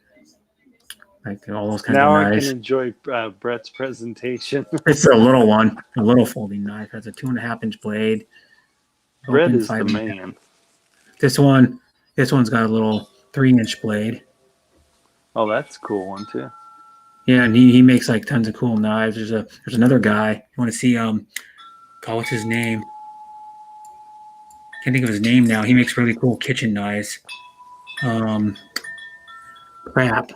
like all those kinds of knives. Now I can enjoy Brett's presentation. It's a little one, a little folding knife. It has a 2.5-inch blade. Brett is the man. This one's got a little 3-inch blade. Oh, that's a cool one too. Yeah, and he makes like tons of cool knives. There's another guy. You want to see God, what's his name? Can't think of his name now. He makes really cool kitchen knives. Crap.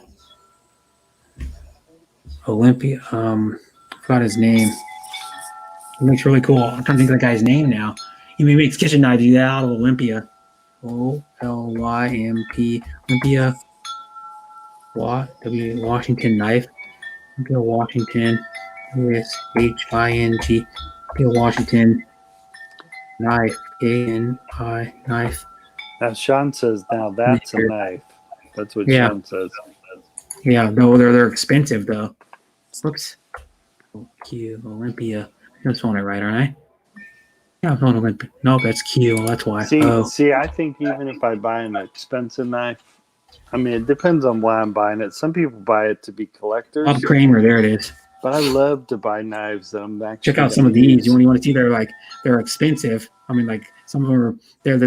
Olympia. Forgot his name. He makes really cool. I'm trying to think of the guy's name now. He makes kitchen knives. He's out of Olympia. OLYMP. Olympia. Washington knife. Olympia Washington. USHING. Olympia Washington knife. ANI knife. Now Sean says, now that's a knife. That's what Yeah. Sean says. Yeah, no, they're expensive though. Whoops. Q Olympia. I'm spelling it right, aren't I? Yeah, I'm spelling Olympia. Nope, that's Q. That's why. See, I think even if I buy an expensive knife, I mean, it depends on why I'm buying it. Some people buy it to be collectors. Bob Kramer, there it is. But I love to buy knives that I'm actually. Check out some of these. You want to see they're expensive. I mean, like some of them are.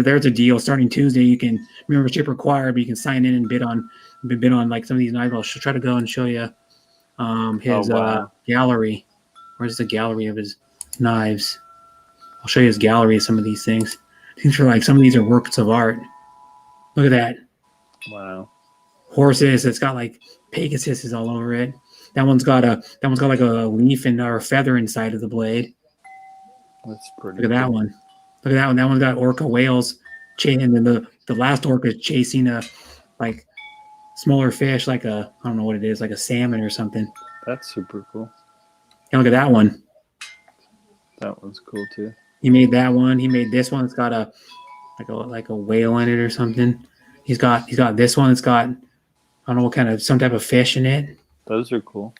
There's a deal starting Tuesday. You can membership required, but you can sign in and bid on like some of these knives. I'll try to go and show you his gallery. Where's the gallery of his knives? I'll show you his gallery of some of these things. These are like some of these are works of art. Look at that. Wow. Horses. It's got like Pegasus all over it. That one's got like a leaf or a feather inside of the blade. That's pretty. Look at that one. Look at that one. That one's got orca whales, and then the last orca is chasing a like smaller fish, like I don't know what it is, like a salmon or something. That's super cool. And look at that one. That one's cool too. He made that one. He made this one. It's got a whale in it or something. He's got this one. It's got I don't know what kind of some type of fish in it. Those are cool.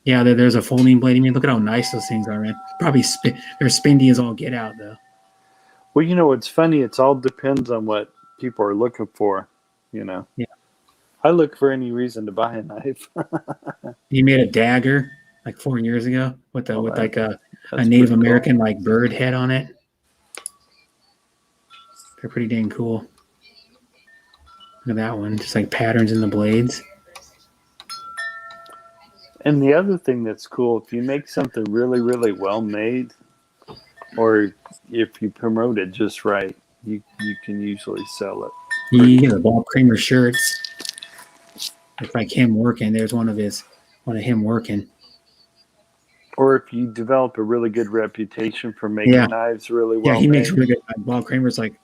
Yeah, there's a folding blade. I mean, look at how nice those things are, man. Probably they're spindy as all get out, though. Well, you know what's funny? It all depends on what people are looking for. You know. Yeah. I look for any reason to buy a knife. He made a dagger like 4 years ago with like a Native American like bird head on it. They're pretty dang cool. Look at that one, just like patterns in the blades. And the other thing that's cool, if you make something really, really well made, or if you promote it just right, you can usually sell it. You get the Bob Kramer shirts. It's like him working. There's one of him working. Or if you develop a really good reputation for making knives really well. Yeah, he makes really good. Bob Kramer's like,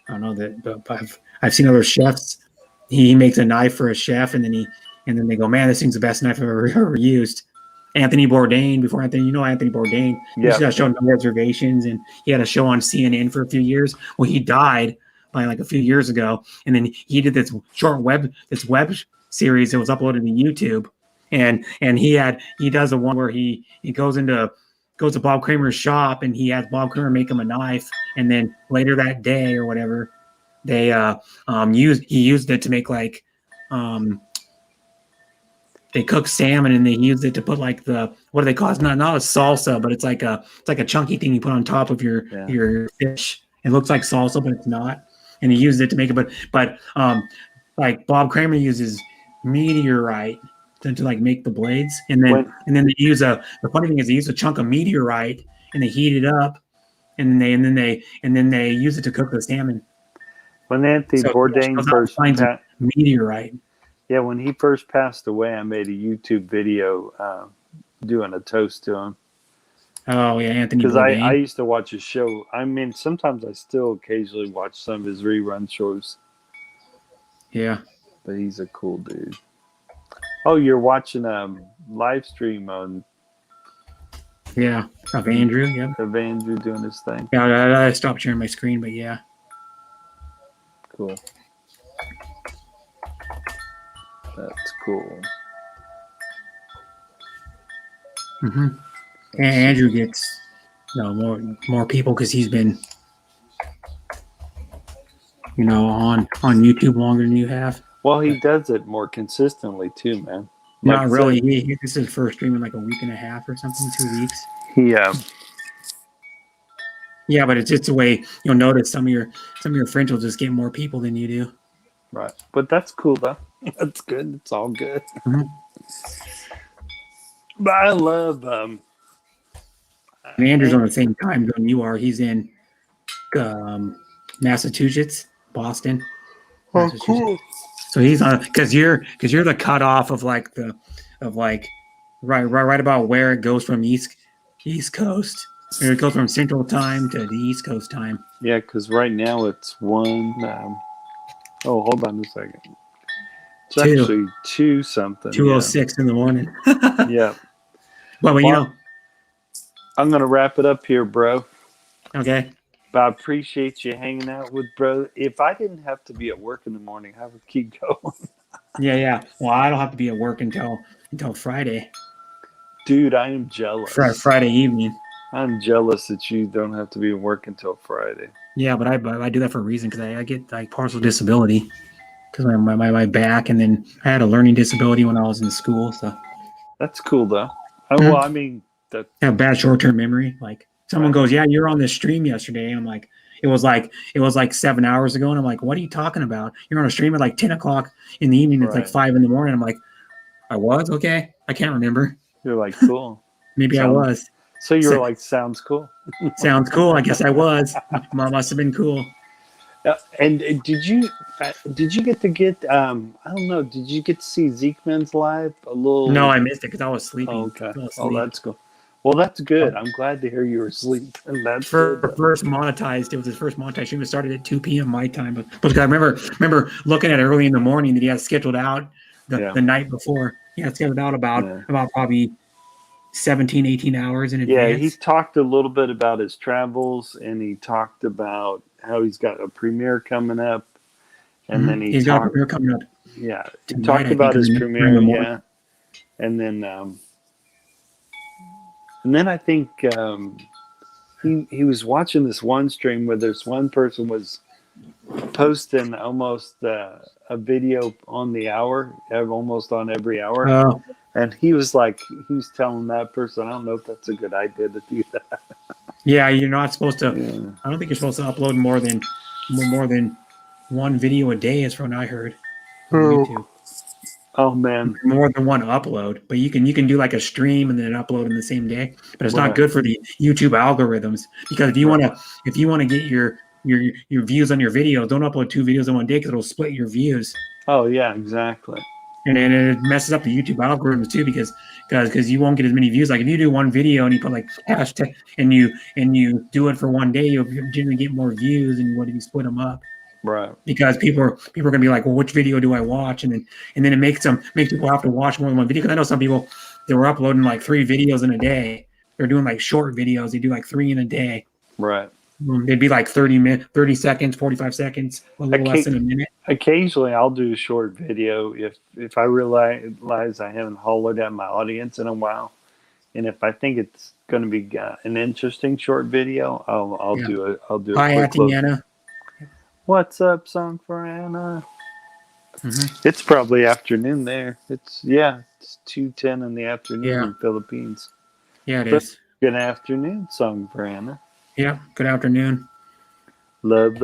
I don't know that, but I've seen other chefs. He makes a knife for a chef, and then they go, man, this thing's the best knife I've ever used. Anthony Bourdain, before Anthony, Anthony Bourdain, he used to show No Reservations, and he had a show on CNN for a few years. Well, he died by like a few years ago, and then he did this web series that was uploaded to YouTube, and he does the one where he goes to Bob Kramer's shop, and he has Bob Kramer make him a knife, and then later that day or whatever, they he used it to make like they cook salmon, and they used it to put like what do they call it? It's not a salsa, but it's like a chunky thing you put on top of your fish. It looks like salsa, but it's not. And he used it to make it, but like Bob Kramer uses meteorite to like make the blades, and then they use the funny thing is they use a chunk of meteorite and they heat it up, and then they use it to cook the salmon. When Anthony Bourdain first meteorite. Yeah, when he first passed away, I made a YouTube video doing a toast to him. Oh yeah, Anthony. Because I used to watch his show. I mean, sometimes I still occasionally watch some of his rerun shows. Yeah, but he's a cool dude. Oh, you're watching a live stream on. Yeah, of Andrew. Yeah, of Andrew doing his thing. Yeah, I stopped sharing my screen, but yeah. Cool. That's cool. Mm-hmm. And Andrew gets more people because he's been on YouTube longer than you have. Well, he does it more consistently too, man. Not really. This is his first stream in like a week and a half or something, 2 weeks. Yeah, but it's just the way you'll notice some of your friends will just get more people than you do. Right. But that's cool though. That's good. It's all good. Mhm. But I love And Andrew's on the same time zone you are. He's in Massachusetts, Boston, Massachusetts. So he's on because you're the cutoff of like right about where it goes from East Coast. Or it goes from Central Time to the East Coast time. yeah, because right now it's one. Oh, hold on a second. It's actually 2 something. 2:06 in the morning. Yeah. Well, you know. I'm gonna wrap it up here, bro. Okay. But I appreciate you hanging out with bro. If I didn't have to be at work in the morning, I would keep going. Yeah. Well, I don't have to be at work until Friday. Dude, I am jealous. Friday evening. I'm jealous that you don't have to be at work until Friday. Yeah, but I do that for a reason because I get like partial disability because my back, and then I had a learning disability when I was in school. So that's cool though. Well, I mean, I have bad short-term memory. Like someone goes, "Yeah, you're on this stream yesterday," and I'm like, it was like 7 hours ago, and I'm like, "What are you talking about? You're on a stream at like 10 o'clock in the evening. It's like 5 in the morning." I'm like, "I was okay. I can't remember." You're like, cool. Maybe I was. So you were like, sounds cool. Sounds cool. I guess I was. Must have been cool. And did you get I don't know, did you get to see Zeke Men's live a little? No, I missed it because I was sleeping. Oh, okay. Oh, that's cool. Well, that's good. I'm glad to hear you were asleep. And that's first monetized. It was his first monetized stream. It started at 2 p.m. my time, but I remember looking at it early in the morning that he had scheduled out the night before. He had scheduled out about probably 17, 18 hours in advance. Yeah, he talked a little bit about his travels, and he talked about how he's got a premiere coming up, and then he's got a premiere coming up. Yeah, he talked about his premiere. Yeah, and then I think he was watching this one stream where this one person was posting almost a video on the hour, almost on every hour. Oh. And he was telling that person, I don't know if that's a good idea to do that. Yeah, you're not supposed to. Yeah. I don't think you're supposed to upload more than one video a day, is from what I heard on YouTube. Oh man, more than one upload, but you can do like a stream and then upload in the same day. But it's not good for the YouTube algorithms, because if you want to get your views on your videos, don't upload 2 videos in one day because it'll split your views. Oh yeah, exactly. And it messes up the YouTube algorithms too, because you won't get as many views. Like if you do one video and you put like hashtag and you do it for one day, you'll generally get more views than what if you split them up. Right. Because people are going to be like, well, which video do I watch? And then it makes people have to watch more than one video. Because I know some people, they were uploading like 3 videos in a day. They're doing like short videos. They do like 3 in a day. Right. They'd be like 30 seconds, 45 seconds, a little less than a minute. Occasionally, I'll do a short video if I realize I haven't hollered at my audience in a while, and if I think it's going to be an interesting short video, I'll do it. Hi, Atiana. What's up, Song for Anna? Mm-hmm. It's probably afternoon there. It's 2:10 in the afternoon in Philippines. Yeah, it is. Good afternoon, Song for Anna. Yeah, good afternoon. Love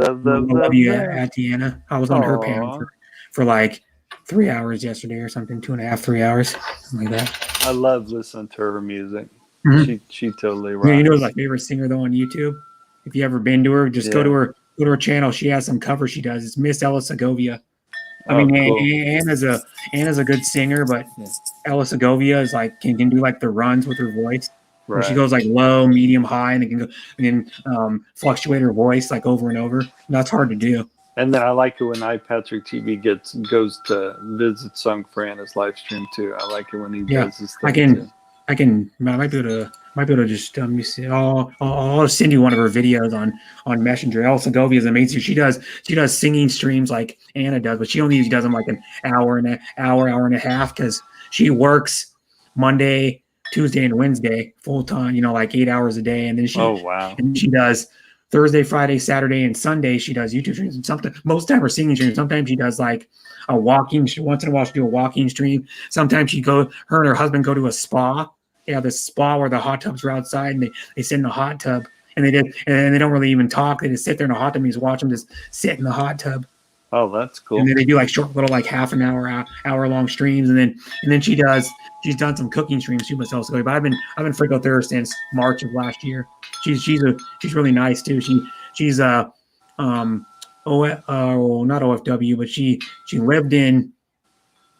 you, Atiana. I was on her panel for like 3 hours yesterday or something, 2.5, 3 hours, something like that. I love listening to her music. Mm-hmm. She totally rocks. Yeah, you know my favorite singer though on YouTube? If you ever been to her, just go to her channel. She has some covers she does. It's Miss Ella Segovia. I mean, cool. Anna's a good singer, but Ella Segovia is like can do like the runs with her voice. Right. She goes like low, medium, high, and it can go and fluctuate her voice like over and over. That's hard to do. And then I like it when Patrick TV goes to visit Song for Anna's live stream too. I like it when he does this thing. I might be able to just let me see. I'll send you one of her videos on Messenger. Ella Segovia is amazing. She does singing streams like Anna does, but she only does them like an hour and a half because she works Monday, Tuesday, and Wednesday full time. Like 8 hours a day, and then she does Thursday, Friday, Saturday, and Sunday. She does YouTube streams, and most time her singing streams. Sometimes she does like a walking. Once in a while, she do a walking stream. Sometimes her and her husband go to a spa. They have this spa where the hot tubs are outside, and they sit in the hot tub and they don't really even talk. They just sit there in a hot tub. And you just watch them just sit in the hot tub. Oh, that's cool. And then they do like short little like half an hour long streams, and then she's done some cooking streams too myself. So, but I've been friends with her since March of last year. She's really nice too. She's not OFW, but she lived in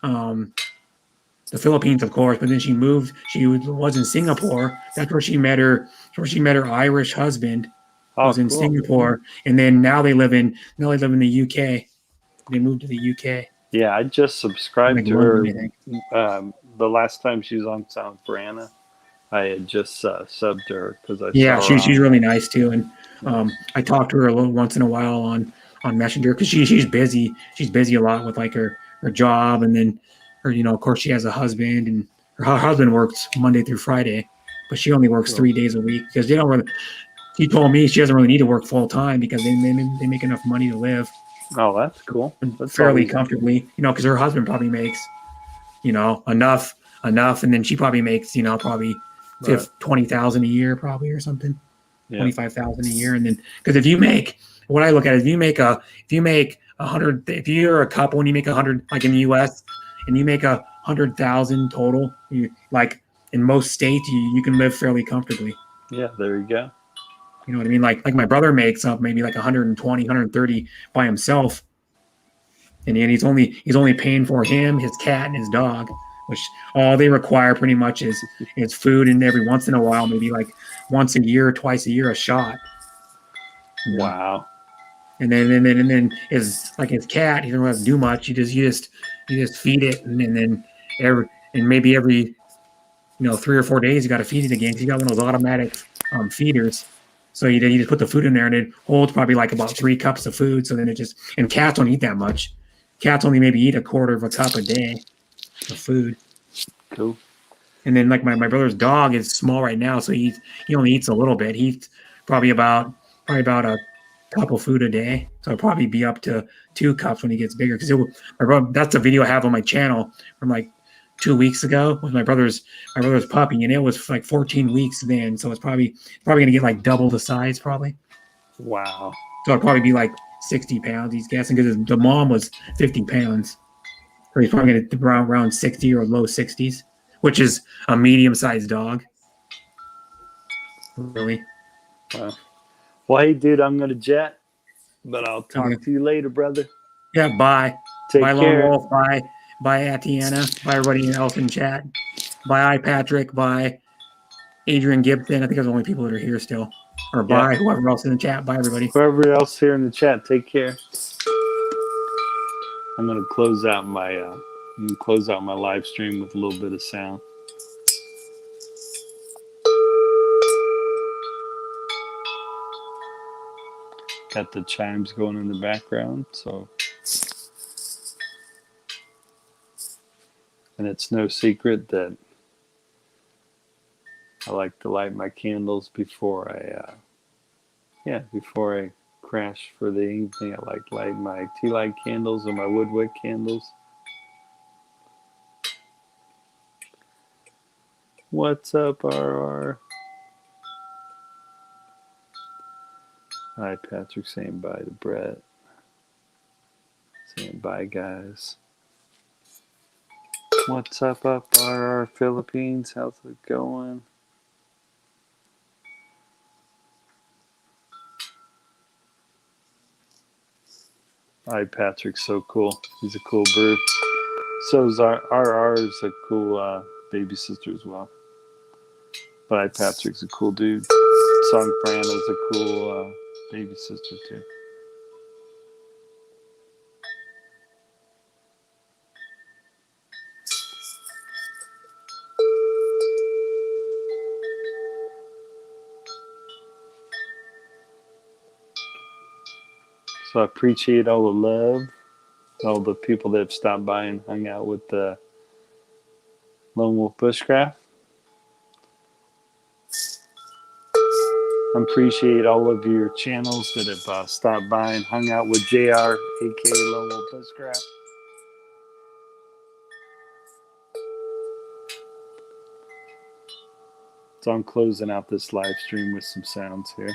the Philippines, of course, but then she moved. She was in Singapore. That's where she met her. Irish husband. Oh, Was in cool. Singapore, and then now they live in the UK. They moved to the UK. Yeah, I just subscribed Like to her. London, I think. The last time she was on Sound for Anna, I had just subbed to her because I Yeah, saw her she's on. really nice too, and I talk to her a little once in a while on Messenger because she's busy. She's busy a lot with like her job, and then her, of course she has a husband, and her husband works Monday through Friday, but she only works 3 days a week because they don't really. She told me she doesn't really need to work full time because they make enough money to live. Oh, that's cool. That's fairly always comfortably, because her husband probably makes, enough, and then she probably makes, probably right. 20,000 a year, probably or something, Yeah. 25,000 a year, and then because if you make what I look at is if you make 100, if you're a couple and you make 100, like in the U.S. and you make 100,000 total, like in most states, you can live fairly comfortably. Yeah, there you go. You know what I mean? Like my brother makes up maybe like 120, 130 by himself. And he's only paying for him, his cat, and his dog, which all they require pretty much is food, and every once in a while, maybe like once a year, twice a year, a shot. Wow. And then his cat, he doesn't have to do much. You just feed it, and then maybe every 3 or 4 days you got to feed it again. He's got one of those automatic feeders. So you just put the food in there, and it holds probably like about 3 cups of food. So then and cats don't eat that much. Cats only maybe eat a quarter of a cup a day of food. Cool. And then like my brother's dog is small right now, so he only eats a little bit. He eats probably about a cup of food a day. So it'll probably be up to 2 cups when he gets bigger. Because that's a video I have on my channel from like 2 weeks ago with my brother's puppy, and it was like 14 weeks then. So it's probably gonna get like double the size probably. Wow. So it'll probably be like 60 pounds, he's guessing, because the mom was 50 pounds. So he's probably going to around 60 or low 60s, which is a medium-sized dog. Really. Wow. Well, hey, dude, I'm going to jet, but I'll talk to you later, brother. Yeah, bye. Take bye, care. Lone Wolf. Bye. Bye, Atiana. Bye, everybody else in chat. Bye, Patrick. Bye, Adrian Gibson. I think those are the only people that are here still. Or bye, whoever else in the chat. Bye, everybody. Whoever else here in the chat, take care. I'm gonna close out my live stream with a little bit of sound. Got the chimes going in the background, so, and it's no secret that I like to light my candles before I crash for the evening. I like to light my tea light candles or my wood wick candles. What's up, RR? Hi, Patrick, saying bye to Brett. Saying bye, guys. What's up, RR Philippines? How's it going? Hi, Patrick's so cool. He's a cool bird. So is RR is a cool baby sister as well. But hi, Patrick's a cool dude. Song Fran is a cool baby sister too. So I appreciate all the love, all the people that have stopped by and hung out with the Lone Wolf Bushcraft. I appreciate all of your channels that have stopped by and hung out with JR, aka Lone Wolf Bushcraft. So I'm closing out this live stream with some sounds here.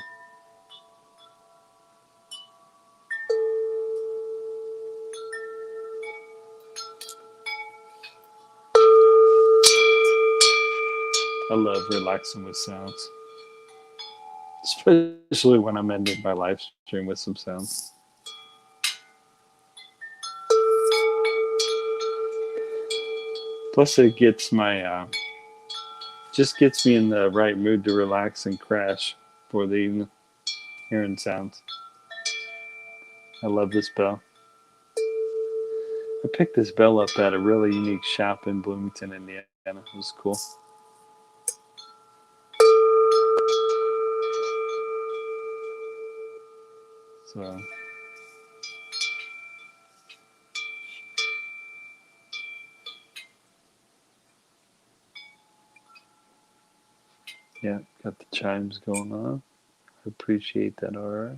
I love relaxing with sounds, especially when I'm ending my live stream with some sounds. Plus, it gets my just gets me in the right mood to relax and crash for the evening, hearing sounds. I love this bell. I picked this bell up at a really unique shop in Bloomington, Indiana. It was cool. So, yeah, got the chimes going on. I appreciate that, all right.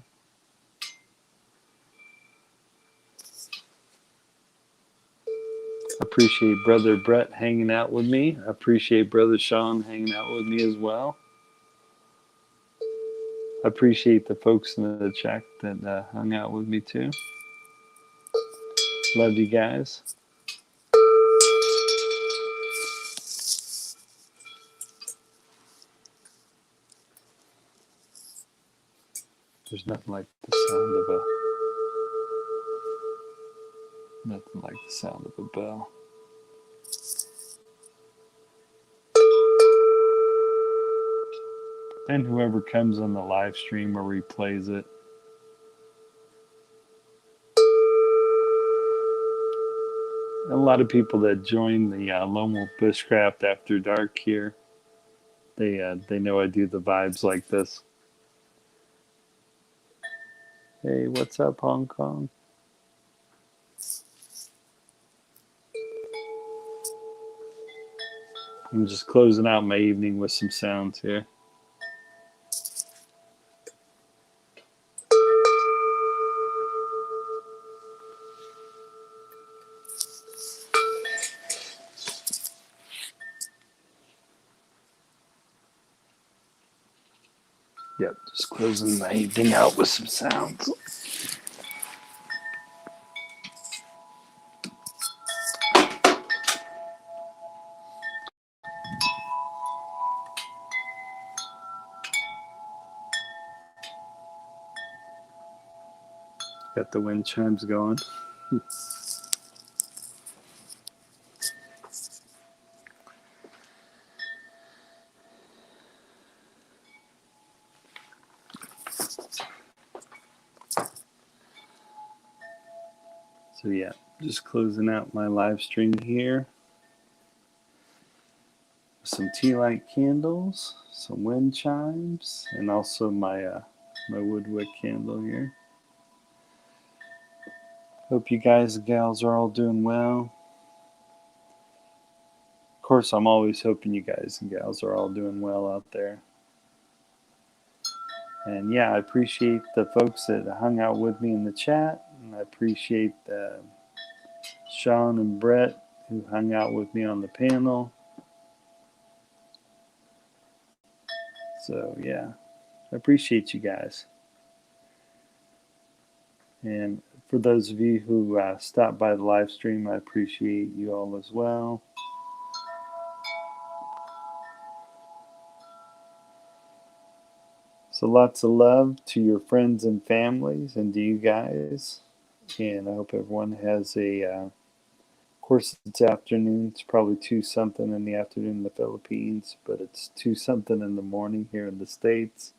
I appreciate Brother Brett hanging out with me. I appreciate Brother Sean hanging out with me as well. I appreciate the folks in the chat that hung out with me too. Love you guys. There's nothing like the sound of a bell. And whoever comes on the live stream or replays it. A lot of people that join the Lone Wolf Bushcraft After Dark here, they know I do the vibes like this. Hey, what's up, Hong Kong? I'm just closing out my evening with some sounds here. Yep, just closing my evening out with some sounds. Got the wind chimes going. So yeah, just closing out my live stream here. Some tea light candles, some wind chimes, and also my my wood wick candle here. Hope you guys and gals are all doing well. Of course, I'm always hoping you guys and gals are all doing well out there. And yeah, I appreciate the folks that hung out with me in the chat, and I appreciate Sean and Brett who hung out with me on the panel. So yeah, I appreciate you guys. And for those of you who stopped by the live stream, I appreciate you all as well. So lots of love to your friends and families and to you guys. And I hope everyone has of course it's afternoon. It's probably 2-something in the afternoon in the Philippines, but it's 2-something in the morning here in the States.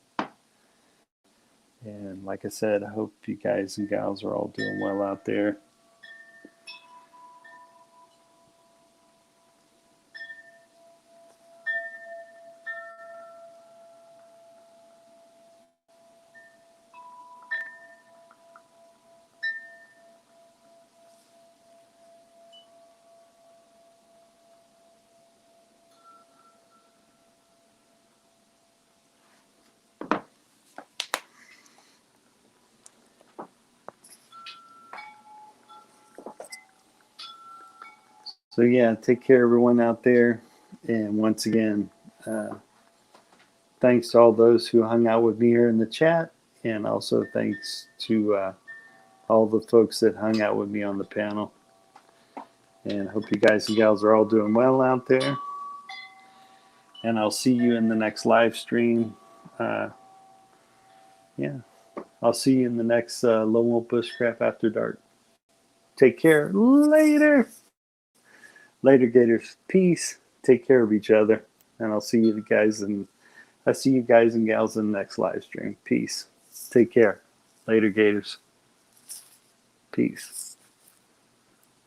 And like I said, I hope you guys and gals are all doing well out there. So yeah, take care everyone out there. And once again, thanks to all those who hung out with me here in the chat, and also thanks to all the folks that hung out with me on the panel. And hope you guys and gals are all doing well out there. And I'll see you in the next live stream. Yeah, I'll see you in the next Lone Wolf Bushcraft After Dark. Take care. Later. Later, Gators. Peace. Take care of each other. And I'll see you guys and gals in the next live stream. Peace. Take care. Later, Gators. Peace.